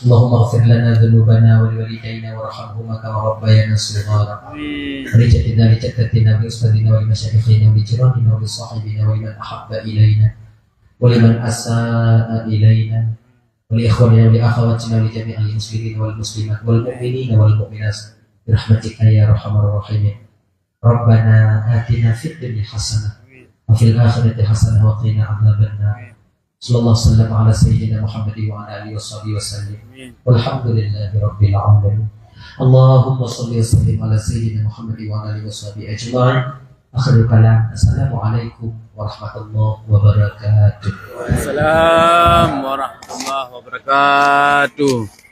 اللهم اغفر لنا ذنوبنا ولوالدينا وارحمهما كما ربيانا صغارا ولجدنا لجدتنا ولأستاذنا ولمشايخنا ولجيراننا ولصاحبنا ولمن أحب إلينا ولمن أساء إلينا ولإخواننا ولأخواتنا ولجميع المسلمين والمسلمات والمؤمنين والمؤمنات برحمتك يا أرحم الراحمين ربنا آتنا في الدنيا حسنة وفي الآخرة حسنة وقنا عذاب النار صلى الله وسلم على سيدنا محمد وعلى آله وصحبه وسلم والحمد لله رب العالمين اللهم صل وسلم على سيدنا محمد وعلى آله وصحبه أجمعين Akhirul kalam. Assalamualaikum warahmatullahi wabarakatuh. Assalamualaikum warahmatullahi wabarakatuh.